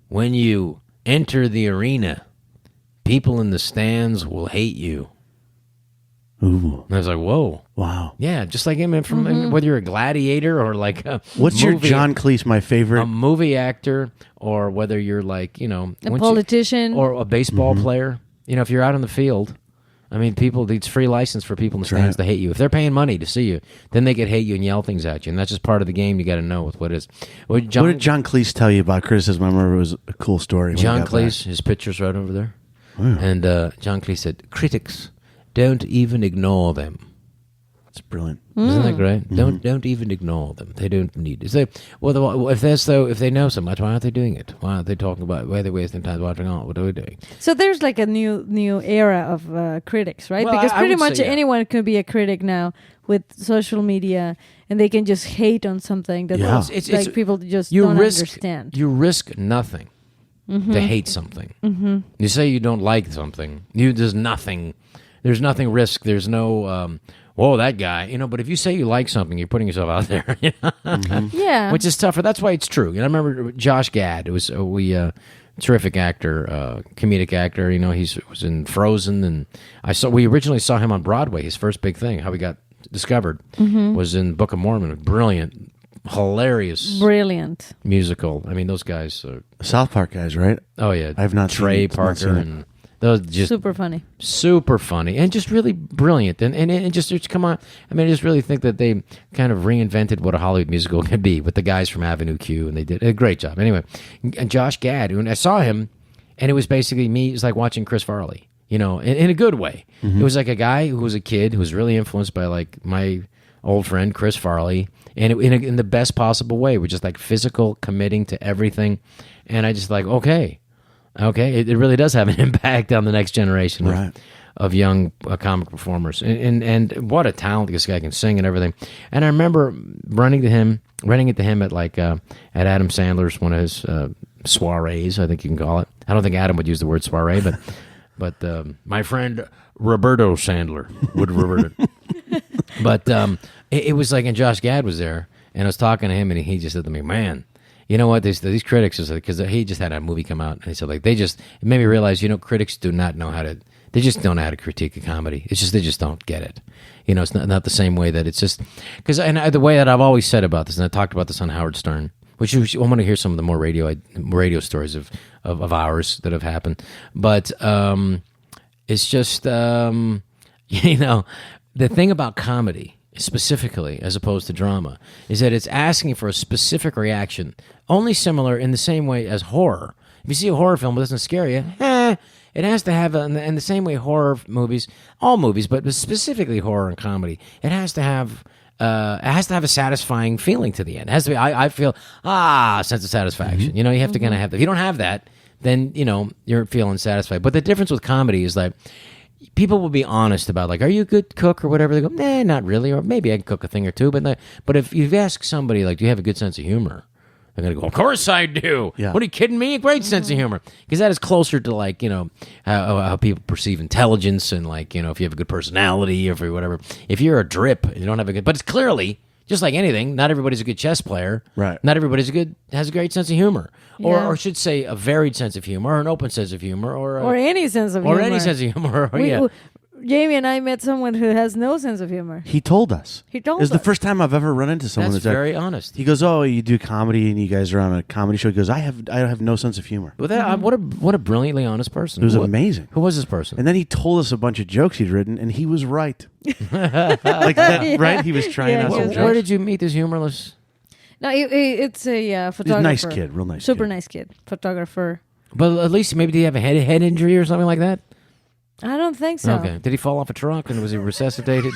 when you enter the arena, people in the stands will hate you. Ooh. And I was like, whoa. Wow. Yeah, just like him from whether you're a gladiator or What's your John Cleese, my favorite? A movie actor, or whether you're a politician. or a baseball player. If you're out in the field, it's free license for people in the stands to hate you. If they're paying money to see you, then they can hate you and yell things at you. And that's just part of the game you got to know with what it is. What did John Cleese tell you about criticism? I remember it was a cool story. John Cleese, his picture's right over there. Oh, yeah. And John Cleese said, critics, don't even ignore them. That's brilliant. Isn't that great? Don't even ignore them. They don't need it. If they know so much, why aren't they doing it? Why aren't they talking about? Why are they wasting time watching all? What are we doing? So there's a new era of critics, right? Well, because I pretty would much say, yeah. anyone can be a critic now with social media, and they can just hate on something that people just don't understand. You risk nothing to hate something. You say you don't like something. There's nothing There's nothing risk. There's no, whoa, that guy. You know, but if you say you like something, you're putting yourself out there. You know? Yeah. Which is tougher. That's why it's true. You know, I remember Josh Gad. It was terrific actor, comedic actor. You know, he was in Frozen, and we originally saw him on Broadway. His first big thing, how he got discovered, was in Book of Mormon. Brilliant, hilarious, Brilliant. musical. I mean, those guys. South Park guys, right? Oh yeah, I have not Trey seen Parker it. and those just Super funny. super funny and just really brilliant and just come on. I mean, I just really think that they kind of reinvented what a Hollywood musical could be with the guys from Avenue Q, and they did a great job. Anyway, and Josh Gad, when I saw him, and it was basically me. It was like watching Chris Farley, you know, in a good way. It was like a guy who was a kid who was really influenced by like my old friend Chris Farley, and in the best possible way. We're just like physical, committing to everything, and I just like okay, it really does have an impact on the next generation of young comic performers, and what a talent this guy can sing and everything. And I remember running into him at like at Adam Sandler's one of his soirees, I think you can call it. I don't think Adam would use the word soiree, but my friend Roberto Sandler would revert it. But it was like, and Josh Gad was there, and I was talking to him, and he just said to me, "Man, you know what? These critics," because he just had a movie come out, and he said like it made me realize, you know, critics do not know how to. They just don't know how to critique a comedy. It's just they just don't get it. You know, it's not the same way that it's just because the way that I've always said about this, and I talked about this on Howard Stern, which I want to hear some of the more radio stories of ours that have happened, but it's just you know, the thing about comedy specifically as opposed to drama is that it's asking for a specific reaction, only similar in the same way as horror. If you see a horror film that doesn't scare you, it has to have, in the same way horror movies, all movies, but specifically horror and comedy, it has to have a satisfying feeling to the end. It has to be, I feel, a sense of satisfaction. You know, you have to kind of have that. If you don't have that, then, you know, you're feeling satisfied. But the difference with comedy is like, people will be honest about like, are you a good cook or whatever? They go, nah, not really, or maybe I can cook a thing or two. But if you ask somebody like, do you have a good sense of humor? They're going to go, of course I do. Yeah. What are you kidding me? A great sense of humor. Because that is closer to like, you know, how people perceive intelligence and like, you know, if you have a good personality or whatever. If you're a drip, you don't have a good, but it's clearly, just like anything, not everybody's a good chess player. Right. Not everybody's has a great sense of humor. Yeah. Or should say a varied sense of humor or an open sense of humor. Or any sense of humor. Or any sense of humor. Jamie and I met someone who has no sense of humor. He told us. He told It was the us. first time I've ever run into someone That's that's very honest. He goes, "Oh, you do comedy and you guys are on a comedy show." He goes, I have no sense of humor." But that, what a brilliantly honest person. It was amazing. Who was this person? And then he told us a bunch of jokes he'd written, and he was right. Like that, Yeah. right? He was trying Yeah, out he some was Where jokes. did you meet this humorless? No, it's a photographer. He's a nice kid, real nice Super kid. nice kid. Photographer. But at least maybe did he have a head injury or something like that? I don't think so. Okay. Did he fall off a truck and was he resuscitated?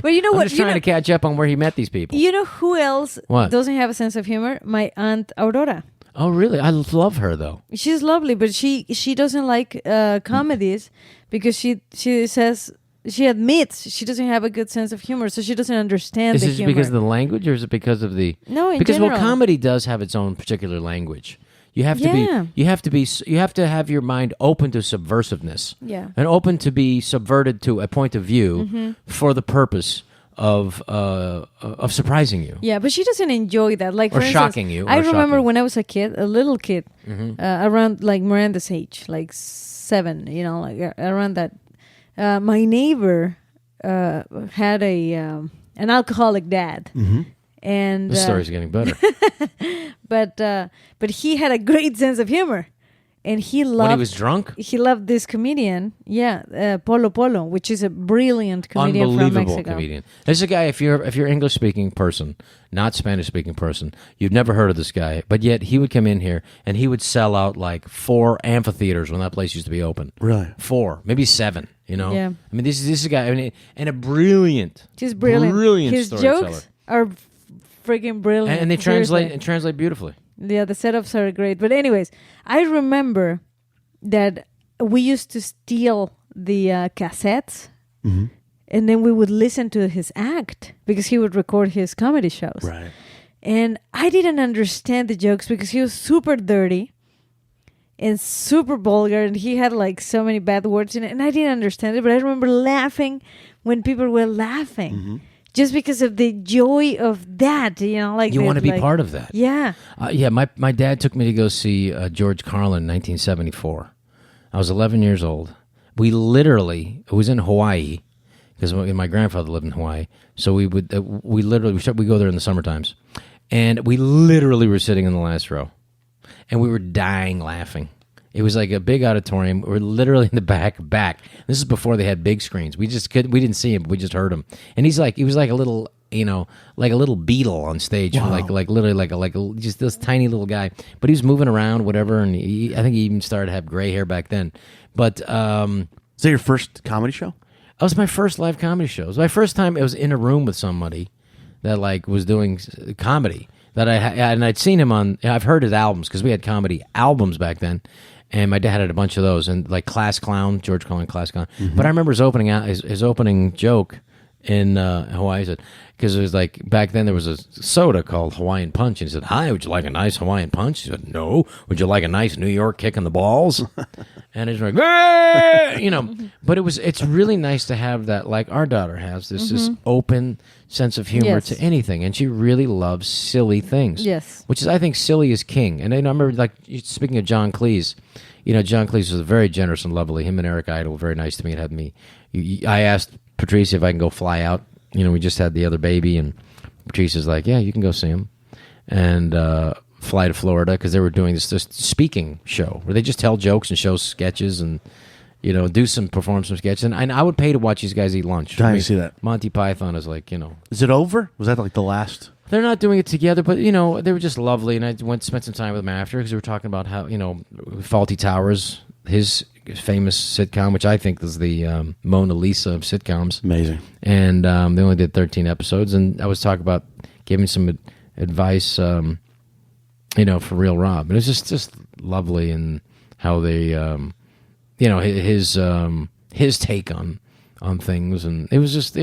But you know I'm what? just trying to catch up on where he met these people. You know who else What? doesn't have a sense of humor? My aunt Aurora. Oh, really? I love her though. She's lovely, but she doesn't like comedies because she says she admits she doesn't have a good sense of humor, so she doesn't understand Is the it humor. because of the language, or is it because of the? No, in because general. comedy does have its own particular language. You have to Yeah. you have to have your mind open to subversiveness. Yeah. And open to be subverted to a point of view for the purpose of surprising you. Yeah, but she doesn't enjoy that. Like Or for instance, shocking you, I or remember shocking. when I was a kid, a little kid, around like Miranda's age, like 7. You know, like around that. My neighbor had an alcoholic dad, and This story's getting better. but he had a great sense of humor, and he loved. When he was drunk? He loved this comedian, Polo Polo, which is a brilliant comedian from Unbelievable Mexico. comedian. This is a guy, if you're English speaking person, not Spanish speaking person, you've never heard of this guy, but yet he would come in here and he would sell out like 4 amphitheaters when that place used to be open. Really? 4, maybe 7. You know, Yeah. I mean, this is a guy, I mean, and a brilliant, He's brilliant. His storyteller. jokes are freaking brilliant, and they Seriously. translate beautifully. Yeah, the setups are great. But anyways, I remember that we used to steal the cassettes, and then we would listen to his act because he would record his comedy shows. Right. And I didn't understand the jokes because he was super dirty. and super vulgar, and he had like so many bad words in it, and I didn't understand it, but I remember laughing when people were laughing. Just because of the joy of that, like You want to be part of that. Yeah. Yeah, my dad took me to go see George Carlin in 1974. I was 11 years old. It was in Hawaii, because my grandfather lived in Hawaii. So we go there in the summer times. And we literally were sitting in the last row. And we were dying laughing. It was like a big auditorium. We were literally in the back. This is before they had big screens. We didn't see him, but we just heard him. And he was like a little, like a little beetle on stage. Wow. Like literally just this tiny little guy. But he was moving around, whatever. And I think he even started to have gray hair back then. But Is that your first comedy show? that was my first live comedy show. It was my first time. I was in a room with somebody that like was doing comedy. And I'd seen him I've heard his albums because we had comedy albums back then. And my dad had a bunch of those, and like Class Clown, George Carlin, Class Clown. But I remember his opening joke in Hawaii. He said, because it was like back then there was a soda called Hawaiian Punch, and he said, "Hi, would you like a nice Hawaiian Punch?" He said, "No." "Would you like a nice New York kick in the balls?" And he's like, But it's really nice to have that, like our daughter has this open sense of humor Yes. to anything, and she really loves silly things. Yes. Which is, I think, silly is king. And I remember, like, speaking of John Cleese, John Cleese was very generous and lovely. Him and Eric Idle were very nice to me and had me. I asked Patricia if I can go fly out. We just had the other baby, and Patricia's like, yeah, you can go see him. And fly to Florida because they were doing this speaking show where they just tell jokes and show sketches and, perform some sketches. And I would pay to watch these guys eat lunch. Dying to see that. Monty Python is like, Is it over? Was that like the last? They're not doing it together, but they were just lovely, and I spent some time with them after because we were talking about how Fawlty Towers, his famous sitcom, which I think is the Mona Lisa of sitcoms. Amazing. And they only did 13 episodes, and I was talking about giving some advice, for Real Rob, and it was just lovely, and how they, his take on things, and it was just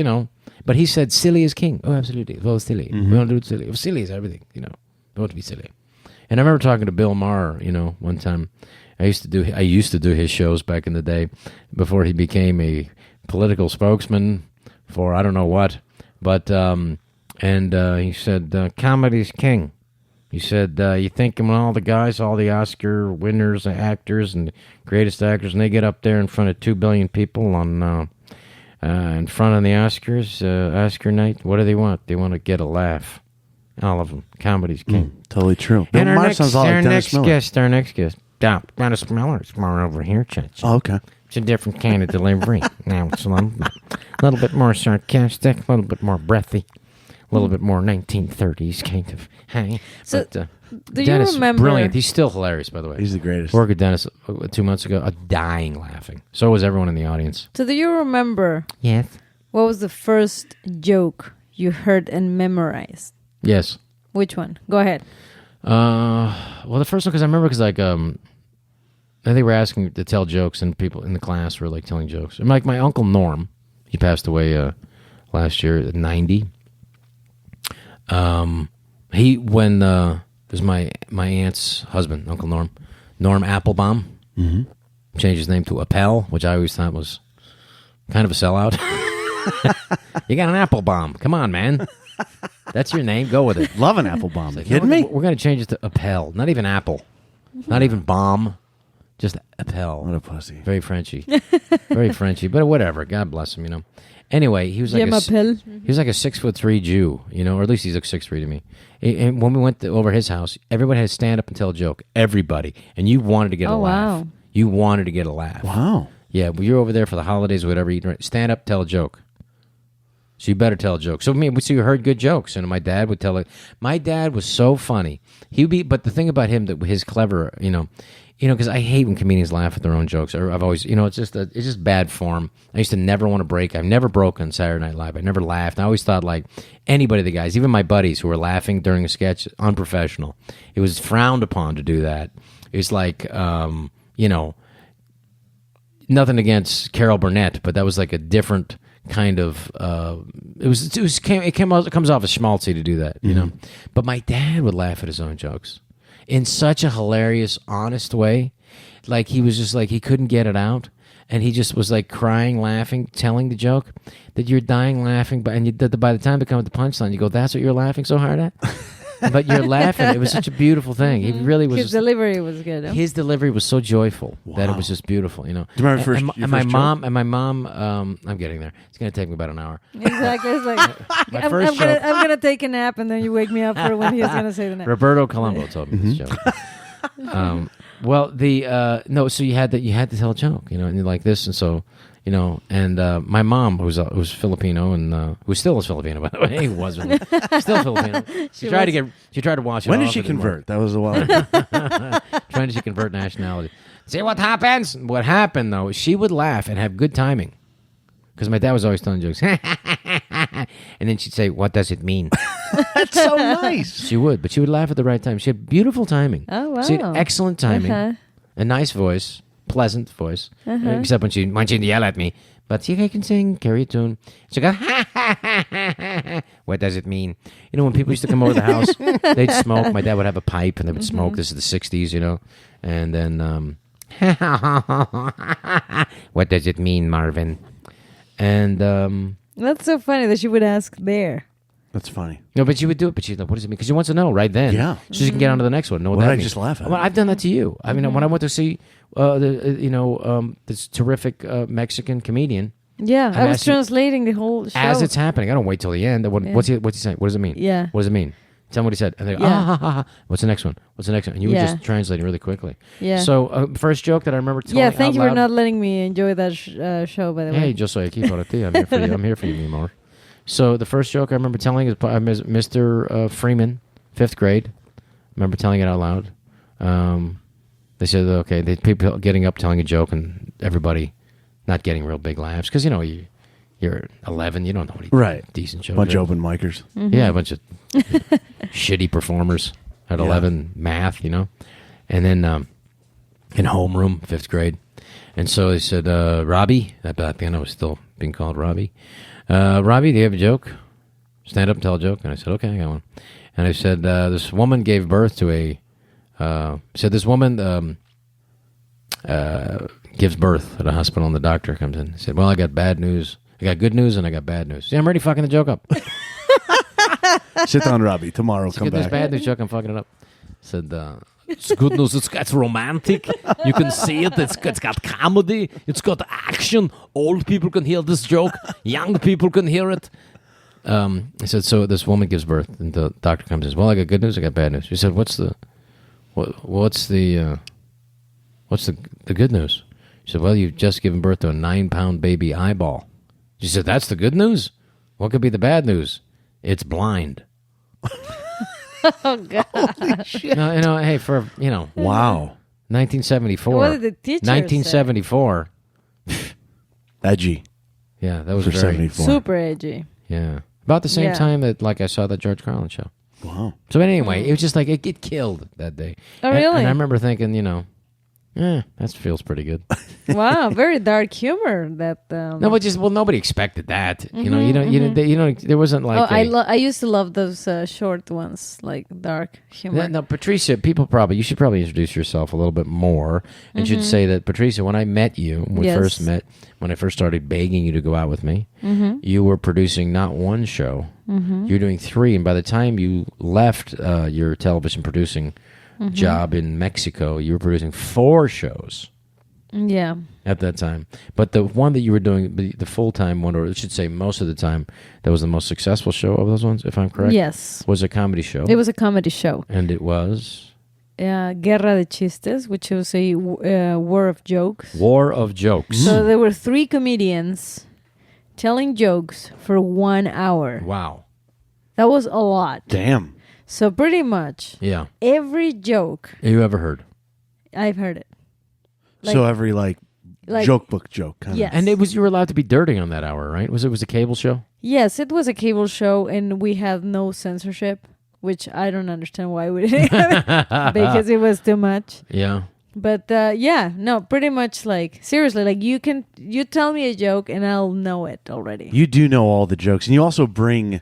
But he said, silly is king. Oh, absolutely. Well, silly. We want to do it silly. Well, silly is everything, We want to be silly. And I remember talking to Bill Maher, one time. I used to do his shows back in the day before he became a political spokesman for I don't know what. But, he said, comedy's king. He said, you think when all the guys, all the Oscar winners, actors, and greatest actors, and they get up there in front of 2 billion people on... in front of the Oscars, Oscar night, what do they want? They want to get a laugh. All of them. Comedy's king. Totally true. And Bill Maher sounds a lot like Dennis Miller. Our next guest. Stop. Dennis Miller's more over here, Church. Oh, okay. It's a different kind of delivery. Now it's a little bit more sarcastic, a little bit more breathy, a little bit more 1930s kind of. Hey. So, but, do Dennis, you remember? brilliant. He's still hilarious, by the way. He's the greatest. Worked with Dennis 2 months ago, dying laughing. So was everyone in the audience. So, do you remember? Yes. What was the first joke you heard and memorized? Yes. Which one? Go ahead. Well, the first one, because I remember, I think we're asking to tell jokes, and people in the class were like telling jokes. And like my uncle Norm, he passed away last year at 90. It was my aunt's husband, Uncle Norm Applebaum, changed his name to Appel, which I always thought was kind of a sellout. You got an Applebaum. Come on, man. That's your name. Go with it. Love an apple bomb. Like, Kidding me? We're going to change it to Appel. Not even Apple. Not even bomb. Just Appel. What a pussy. Very Frenchy. Very Frenchy. But whatever. God bless him, Anyway, he was like he was like a 6'3" Jew, or at least he looked 6'3" to me. And when we went over his house, everybody had to stand up and tell a joke. Everybody. And you wanted to get a laugh. Wow. You wanted to get a laugh. Wow. Yeah, well, you're over there for the holidays or whatever. Stand up, tell a joke. So you better tell a joke. So you heard good jokes, and my dad would tell it. My dad was so funny. But the thing about him that his clever, because I hate when comedians laugh at their own jokes. I've always, it's just bad form. I used to never want to break. I've never broken Saturday Night Live. I never laughed. I always thought like anybody, the guys, even my buddies who were laughing during a sketch, unprofessional. It was frowned upon to do that. It was like, nothing against Carol Burnett, but that was like a different kind of it comes off as schmaltzy to do that, But my dad would laugh at his own jokes in such a hilarious, honest way. like he was just like he couldn't get it out, and he just was like crying, laughing, telling the joke that you're dying laughing, but and by the time they come with the punchline, you go, "That's what you're laughing so hard at." But you're laughing. It was such a beautiful thing. He really was. His delivery was good. Huh? His delivery was so joyful that it was just beautiful. You know. Do you remember and, your and first my mom. I'm getting there. It's gonna take me about an hour. Exactly. It's like My first joke. I'm gonna take a nap, and then you wake me up for when he's gonna say the nap. Roberto Colombo told me this joke. Well, the no. So you had to tell a joke. You know, and like this, and so. You know, and my mom, who's Filipino and who still is Filipino, by the way, wasn't still Filipino. She tried to watch it. When off, did she it didn't work. convert? That was a while ago. Trying to convert nationality. See what happens? What happened though? She would laugh and have good timing, because my dad was always telling jokes, and then she'd say, "What does it mean?" That's so nice. She would, but she would laugh at the right time. She had beautiful timing. Oh wow! She had excellent timing, Uh-huh. a nice voice. Pleasant voice, except when she'd yell at me. But see if I can sing, carry a tune. She goes, what does it mean? You know, when people used to come over the house, they'd smoke. My dad would have a pipe, and they would smoke. This is the '60s, you know. And then, what does it mean, Marvin? And That's so funny that she would ask there. That's funny. no, but she would do it. But she's like, "What does it mean?" Because she wants to know right then. Yeah. So she can get on to the next one. Know what Why that did I means. just laugh at Well, it? I've done that to you. I mean, when I went to see this terrific Mexican comedian, Yeah, I was asking- translating the whole show. as it's happening, I don't wait till the end. What's he saying? What does it mean? Yeah. What does it mean? Tell me what he said. And they go, Yeah. ha, ha, ha. What's the next one? What's the next one? And you were Yeah. just translating really quickly. Yeah. So first joke that I remember telling Yeah, thank you out for loud. not letting me enjoy that show, by the way. Hey, yo soy aquí para ti. I'm here for you. I'm here for you, mi amor. So the first joke I remember telling is Mr. Freeman, 5th grade. I remember telling it out loud. They said, okay, people getting up telling a joke and everybody not getting real big laughs. Because, you know, you're 11, you don't know any decent jokes. Bunch of open micers. Mm-hmm. Yeah, a bunch of shitty performers at 11, math, you know. And then in homeroom, 5th grade. And so they said, Robbie, back then I was still being called Robbie. Robbie, do you have a joke? Stand up and tell a joke. And I said, okay, I got one. And I said, this woman gave birth to this woman gives birth at a hospital and the doctor comes in. He said, well, I got bad news. I got good news and I got bad news. See, I'm already fucking the joke up. Sit down, Robbie. Tomorrow, come This back. bad news joke, I'm fucking it up. Said, it's good news. It's romantic. You can see it. It's got comedy. It's got action. Old people can hear this joke. Young people can hear it. He said, so this woman gives birth, and the doctor comes and says, well, I got good news. I got bad news. She said, what's the good news? She said, well, you've just given birth to a 9-pound baby eyeball. She said, that's the good news? What could be the bad news? It's blind. Oh, God. Holy shit. No, hey, for, Wow. 1974. What did the teacher 1974. Edgy. Yeah, that was For very 74. Super edgy. Yeah. About the same Yeah. time that I saw that George Carlin show. Wow. So anyway, it was just like it killed that day. Oh, And- really? And I remember thinking, that feels pretty good. Wow, very dark humor. That No, but nobody expected that. You know, there wasn't like. I used to love those short ones, like dark humor. No, Patricia, you should probably introduce yourself a little bit more and should say that, Patricia, when I met you, when I first started begging you to go out with me, you were producing not one show, you're doing 3. And by the time you left your television producing job in Mexico, you were producing 4 shows. Yeah. At that time. But the one that you were doing, the full-time one, or I should say most of the time, that was the most successful show of those ones, if I'm correct? Yes. Was a comedy show. It was a comedy show. And it was? Guerra de Chistes, which was a war of jokes. War of Jokes. So there were 3 comedians telling jokes for 1 hour. Wow. That was a lot. Damn. So pretty much Yeah. every joke, You ever heard? I've heard it. So every joke book joke kind Yes. And you were allowed to be dirty on that hour, right? It was a cable show? Yes, it was a cable show, and we had no censorship, which I don't understand why we didn't have it, because it was too much. Yeah. But pretty much seriously, you tell me a joke and I'll know it already. You do know all the jokes, and you also bring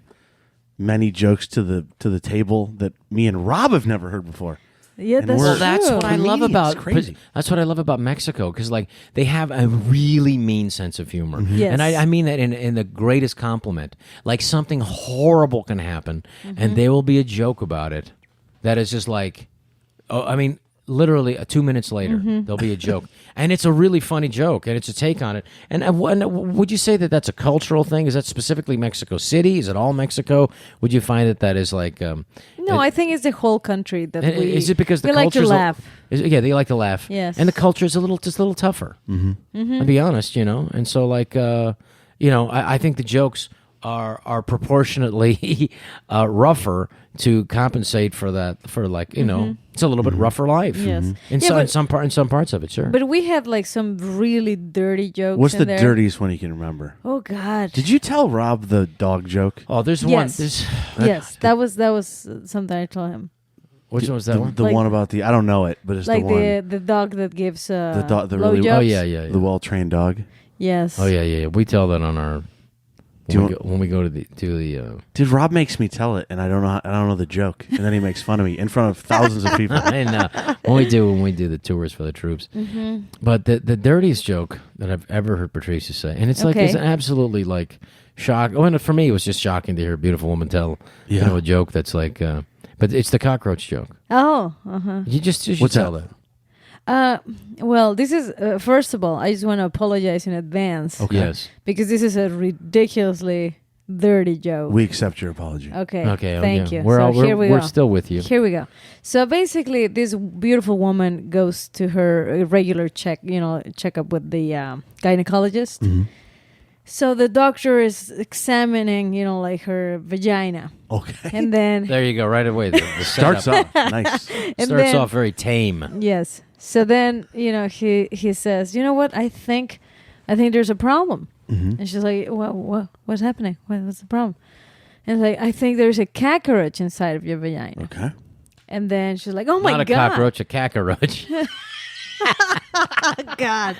many jokes to the table that me and Rob have never heard before. Yeah, And that's we're- true. That's what I For me, love it's about crazy. That's what I love about Mexico, because like they have a really mean sense of humor, Yes. and I mean that in the greatest compliment. Like something horrible can happen, and there will be a joke about it that is just like, oh, I mean, literally 2 minutes later there'll be a joke, and it's a really funny joke, and it's a take on it. And would you say that that's a cultural thing? Is that specifically Mexico City? Is it all Mexico? Would you find that that is like? No, I think it's the whole country that And we. is it because the we like to culture's laugh? yeah, they like to laugh. Yes. And the culture is just a little tougher. Mm-hmm. I'll be honest, and so like I think the jokes are proportionately rougher to compensate for that, for like it's a little bit rougher life. Yes. In Yeah, some but- in some parts of it, sure. But we have like some really dirty jokes. What's in the there. dirtiest one you can remember? Oh God. Did you tell Rob the dog joke? Oh, there's one. Yes. There's Yes, that was something I told him. which one was that one? The Like- one about the I don't know it, but it's Like the one the dog that gives the blowjobs. Oh yeah. the well trained dog. Yes. Oh yeah. We tell that on our Do you when we go to the Dude, Rob makes me tell it, and I don't know the joke, and then he makes fun of me in front of thousands of people. and when we do the tours for the troops. Mm-hmm. But the dirtiest joke that I've ever heard Patricia say, and it's like Okay. it's absolutely like shock. Oh, and for me, it was just shocking to hear a beautiful woman tell Yeah. a joke that's like. But it's the cockroach joke. Oh. Uh-huh. You should What's tell that? Well, this is first of all, I just want to apologize in advance. Okay. Yes. Because this is a ridiculously dirty joke. We accept your apology. Okay. Okay. Thank yeah. you. We're So all, here we we're go. still with you. Here we go. So basically, this beautiful woman goes to her regular checkup with the gynecologist. Mm-hmm. So the doctor is examining, like her vagina, Okay. and then There you go. Right away. The Starts setup off nice. and starts then, off very tame. yes. So then he says, you know what? I think there's a problem. Mm-hmm. And she's like, what's happening? What's the problem? And it's like, I think there's a cockroach inside of your vagina. Okay. And then she's like, oh my Not a God. cockroach, a cockroach. God.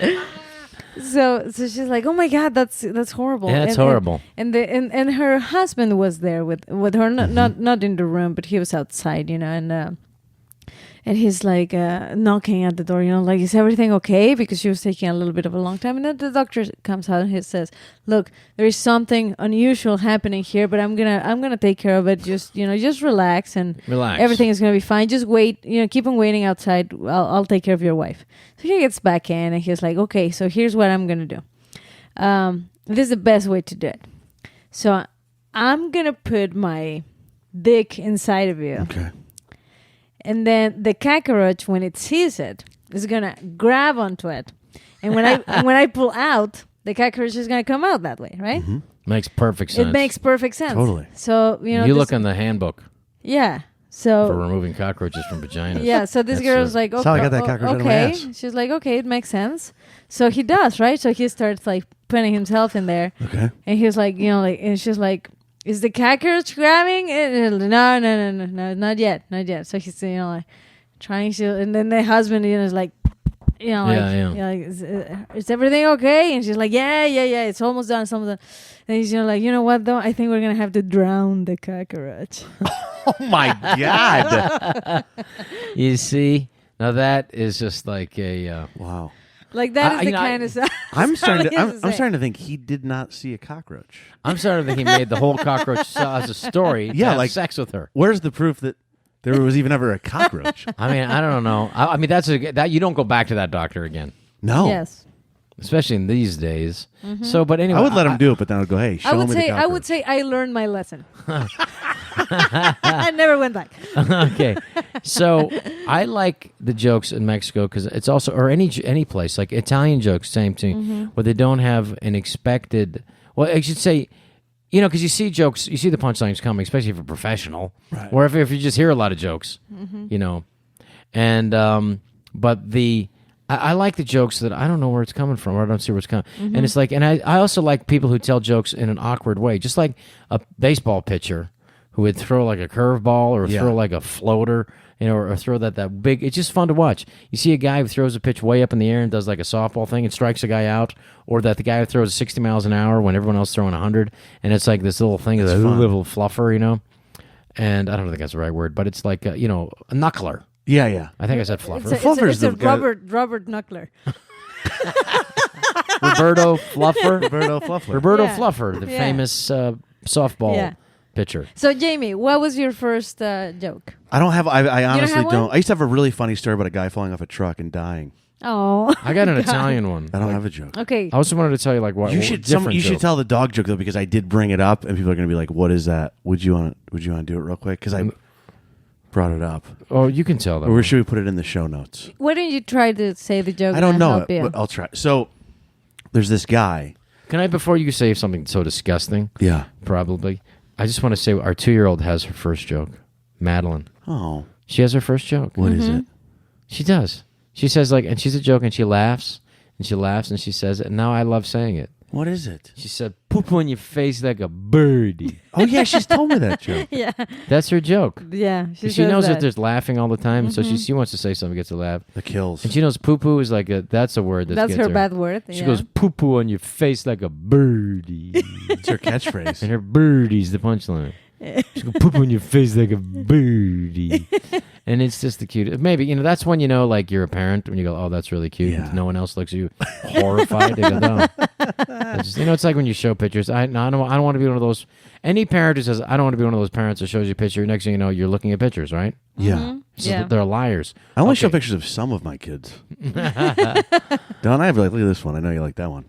So she's like, oh my God, that's horrible. Yeah, that's And- horrible. And her husband was there with her, not in the room, but he was outside, and he's like knocking at the door, like, is everything okay? Because she was taking a little bit of a long time. And then the doctor comes out and he says, look, there is something unusual happening here, but I'm gonna take care of it. Just just relax, and Relax. everything is gonna be fine. Just wait, keep on waiting outside. I'll take care of your wife. So he gets back in and he's like, okay, so here's what I'm gonna do. This is the best way to do it. So I'm gonna put my dick inside of you. Okay. And then the cockroach, when it sees it, is gonna grab onto it, and when I pull out, the cockroach is gonna come out that way, right? Mm-hmm. Makes perfect sense. It makes perfect sense. Totally. So You this- look in the handbook yeah. for So removing cockroaches from vaginas. yeah. So this That's girl's it. like, That's how I got that cockroach out of my okay. ass. She's like, okay, it makes sense. So he does, right? So he starts like putting himself in there, Okay. and he's like, and she's like, is the cockroach grabbing it? No, not yet. So he's like trying to, and then the husband is like, is everything okay? And she's like, yeah, it's almost done. And he's like, you know what though? I think we're gonna have to drown the cockroach. Oh my God. You see, now that is just like a. Wow. Like that is the you know, kind of stuff. I'm starting to. Sorry, I'm starting to think he did not see a cockroach. I'm starting to think he made the whole cockroach as a story. to Yeah, have like- sex with her. Where's the proof that there was even ever a cockroach? I mean, I don't know. I mean, that you don't go back to that doctor again, No. Yes. especially in these days. So, but anyway, I would let him do it, but then I'd go, "Hey, show I me would the say cockroach." I learned my lesson. I never went back. Okay, so I like the jokes in Mexico because it's also, or any place, like Italian jokes, same thing, where they don't have an expected. Well, I should say, because you see jokes, you see the punchlines coming, especially if you're professional, Right. or if you just hear a lot of jokes, and but I like the jokes that I don't know where it's coming from, or I don't see where it's coming. And it's like, and I also like people who tell jokes in an awkward way, just like a baseball pitcher who would throw like a curveball or Yeah. throw like a floater, or throw that big. It's just fun to watch. You see a guy who throws a pitch way up in the air and does like a softball thing and strikes a guy out, or that the guy who throws 60 miles an hour when everyone else is throwing 100, and it's like this little thing, a fun. little fluffer, And I don't think that's the right word, but it's like a knuckler. Yeah. I think I said Fluffer. It's a Robert Knuckler. Roberto Fluffer. Roberto Fluffler. Roberto Yeah. Fluffer, the Yeah. famous softball Yeah. pitcher. So, Jamie, what was your first joke? I don't have. I honestly have one? don't. I used to have a really funny story about a guy falling off a truck and dying. Oh. I got an Italian one. I don't have a joke. Okay. I also wanted to tell you like what You should. different You should joke. tell the dog joke though, because I did bring it up, and people are going to be like, "What is that? Would you want to do it real quick?" Because I brought it up. Oh, you can tell that. Or one. should we put it in the show notes? Why don't you try to say the joke? I don't and know help it, you? but I'll try. So there's this guy. Can I, before you say something so disgusting, Yeah. probably, I just want to say our 2-year-old has her first joke. Madeline. Oh, She has her first joke. what is it? She does. She says like, and she's a joke, and she laughs, and she says it, and now I love saying it. What is it? She said, "Poop on your face like a birdie." Oh yeah, she's told me that joke. Yeah. That's her joke. Yeah. She says knows that that there's laughing all the time, so she wants to say something, gets a laugh. The kills. And she knows poo-poo is like that's a word That's gets her bad word. She goes, "Poo-poo on your face like a birdie." It's her catchphrase. And her birdie's the punchline. She goes, "Poop on your face like a birdie." And it's just the cutest. Maybe, that's when like you're a parent, when you go, "Oh, that's really cute." Yeah. And no one else looks at you horrified. They go, "No." It's just, it's like when you show pictures. I don't want to be one of those. Any parent who says, "I don't want to be one of those parents that shows you a picture," next thing you know, you're looking at pictures, right? Yeah. So Yeah. they're liars. I only Okay. show pictures of some of my kids. Don, I'd be like, look at this one. I know you like that one.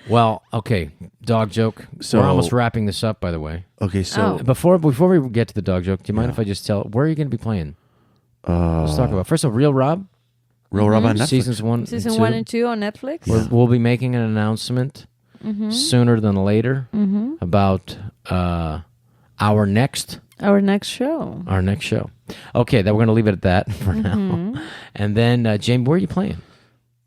Well, okay, dog joke. So- We're almost wrapping this up, by the way. Okay, so Before we get to the dog joke, do you mind if I just tell where are you going to be playing? Let's talk about first of all, Real Rob, Real Rob on Netflix. seasons 1, Season and 2. 1 and 2 on Netflix. We'll be making an announcement sooner than later about our next Our next show. show. Okay, then we're going to leave it at that for now. And then, James, where are you playing?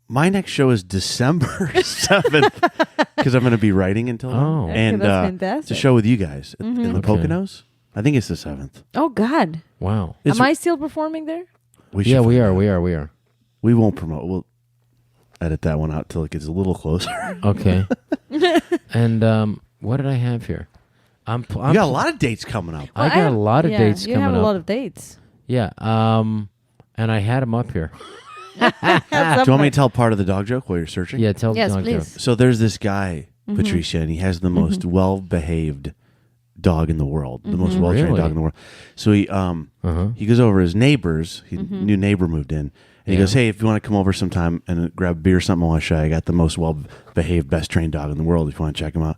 My next show is December 7th because I'm going to be writing until then. Oh. Okay, and that's it's a fantastic. show with you guys in the Okay. Poconos. I think it's the 7th. Oh, God. Wow. It's- Am I still performing there? We should Yeah, we find are. out. We are. We won't promote. We'll edit that one out till it gets a little closer. Okay. And what did I have here? I'm You got a lot of dates coming up. I got a lot of dates You coming have a up. lot of dates. Yeah. And I had them up here. Do you want me to tell part of the dog joke while you're searching? Yeah, tell Yes, the dog please. joke. So there's this guy, Patricia, and he has the most well-behaved dog in the world, the most well-trained Really? dog in the world. So he goes over his neighbors. New neighbor moved in, and he goes, "Hey, if you want to come over sometime and grab a beer or something, I want to show you. I got the most well-behaved, best-trained dog in the world. If you want to check him out."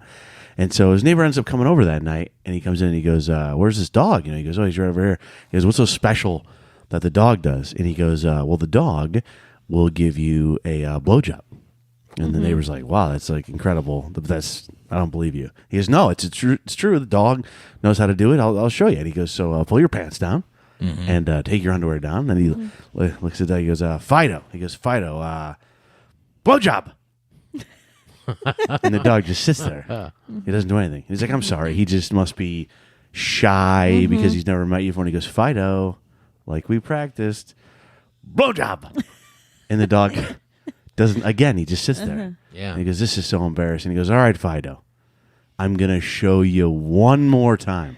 And so his neighbor ends up coming over that night, and he comes in and he goes, "Where's this dog?" He goes, "Oh, he's right over here." He goes, "What's so special that the dog does?" And he goes, "Well, the dog will give you a blowjob." And the neighbor's like, "Wow, that's like incredible. I don't believe you." He goes, "No, it's true. It's true. The dog knows how to do it. I'll show you." And he goes, "So pull your pants down and take your underwear down." And he looks at that. He goes, "Fido." He goes, "Fido, blowjob." And the dog just sits there. He doesn't do anything. He's like, "I'm sorry. He just must be shy because he's never met you before." And he goes, "Fido, like we practiced, blowjob." And the dog doesn't. Again, he just sits there. Yeah. And he goes, "This is so embarrassing." He goes, "All right, Fido, I'm gonna show you one more time."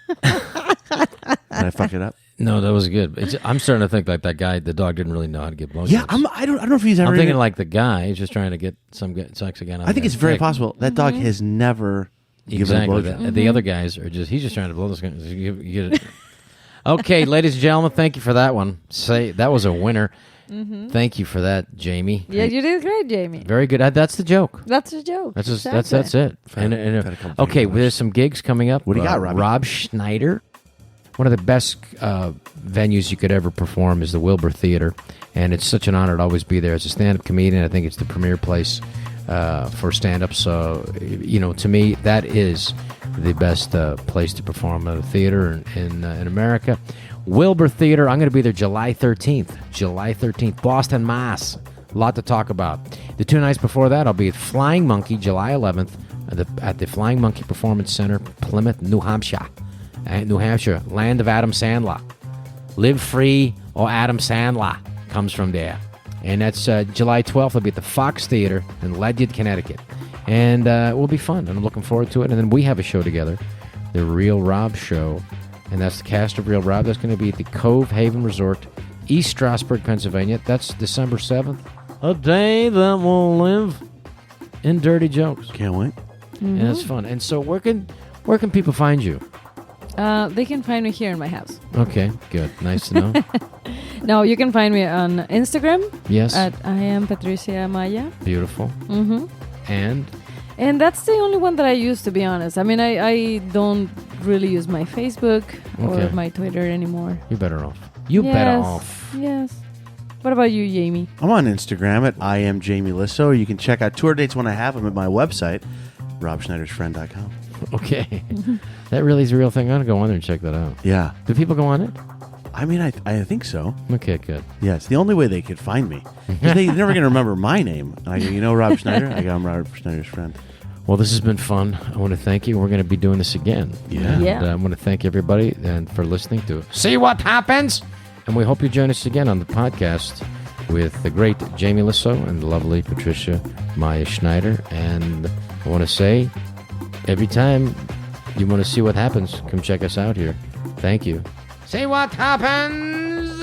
Did I fuck it up? No, that was good. I'm starting to think like that guy, the dog didn't really know how to get blowjobs. Yeah, I don't know if he's ever. I'm thinking even- like the guy is just trying to get some sex again. I think it's very possible that dog has never given a Exactly. blowjob. The other guys are he's just trying to blow this guy. You get it. Okay, ladies and gentlemen, thank you for that one. That was a winner. Thank you for that, Jamie. Yeah, you did great, Jamie. Very good. That's the joke. That's a joke. That's just, Exactly. that's it. Gotta come Okay, finish. there's some gigs coming up. What do you got, Robbie? Rob Schneider. One of the best venues you could ever perform is the Wilbur Theater, and it's such an honor to always be there. As a stand-up comedian, I think it's the premier place for stand-up. So, to me, that is the best place to perform at a theater in America. Wilbur Theater. I'm going to be there July 13th. July 13th, Boston, Mass. A lot to talk about. The 2 nights before that, I'll be at Flying Monkey, July 11th, at the Flying Monkey Performance Center, Plymouth, New Hampshire. New Hampshire, land of Adam Sandler. Live Free or Adam Sandler comes from there. And that's July 12th. I'll be at the Fox Theater in Ledyard, Connecticut. And it will be fun, and I'm looking forward to it. And then we have a show together, the Real Rob Show. And that's the cast of Real Rob. That's going to be at the Cove Haven Resort East Stroudsburg, Pennsylvania. That's December 7th. A day that will live in dirty jokes. Can't wait. And it's fun. And so where can people find you? They can find me here in my house. Okay, good. Nice to know. No, you can find me on Instagram. Yes. At I am Patricia Maya. Beautiful. Mm-hmm. And that's the only one that I use, to be honest. I mean, I don't really use my Facebook or my Twitter anymore. You're better off. Better off. Yes. What about you, Jamie? I'm on Instagram at I am Jamie Lisow. You can check out tour dates when I have them at my website, robschneidersfriend.com. Okay. That really is a real thing. I'm going to go on there and check that out. Yeah. Do people go on it? I mean, I think so. Okay, good. Yeah, it's the only way they could find me. 'Cause they're never going to remember my name. I go, you know Rob Schneider? I go, I'm Rob Schneider's friend. Well, this has been fun. I want to thank you. We're going to be doing this again. Yeah. And I want to thank everybody and for listening to See What Happens. And we hope you join us again on the podcast with the great Jamie Lisow and the lovely Patricia Maya Schneider. And I want to say, every time you want to see what happens, come check us out here. Thank you. See what happens.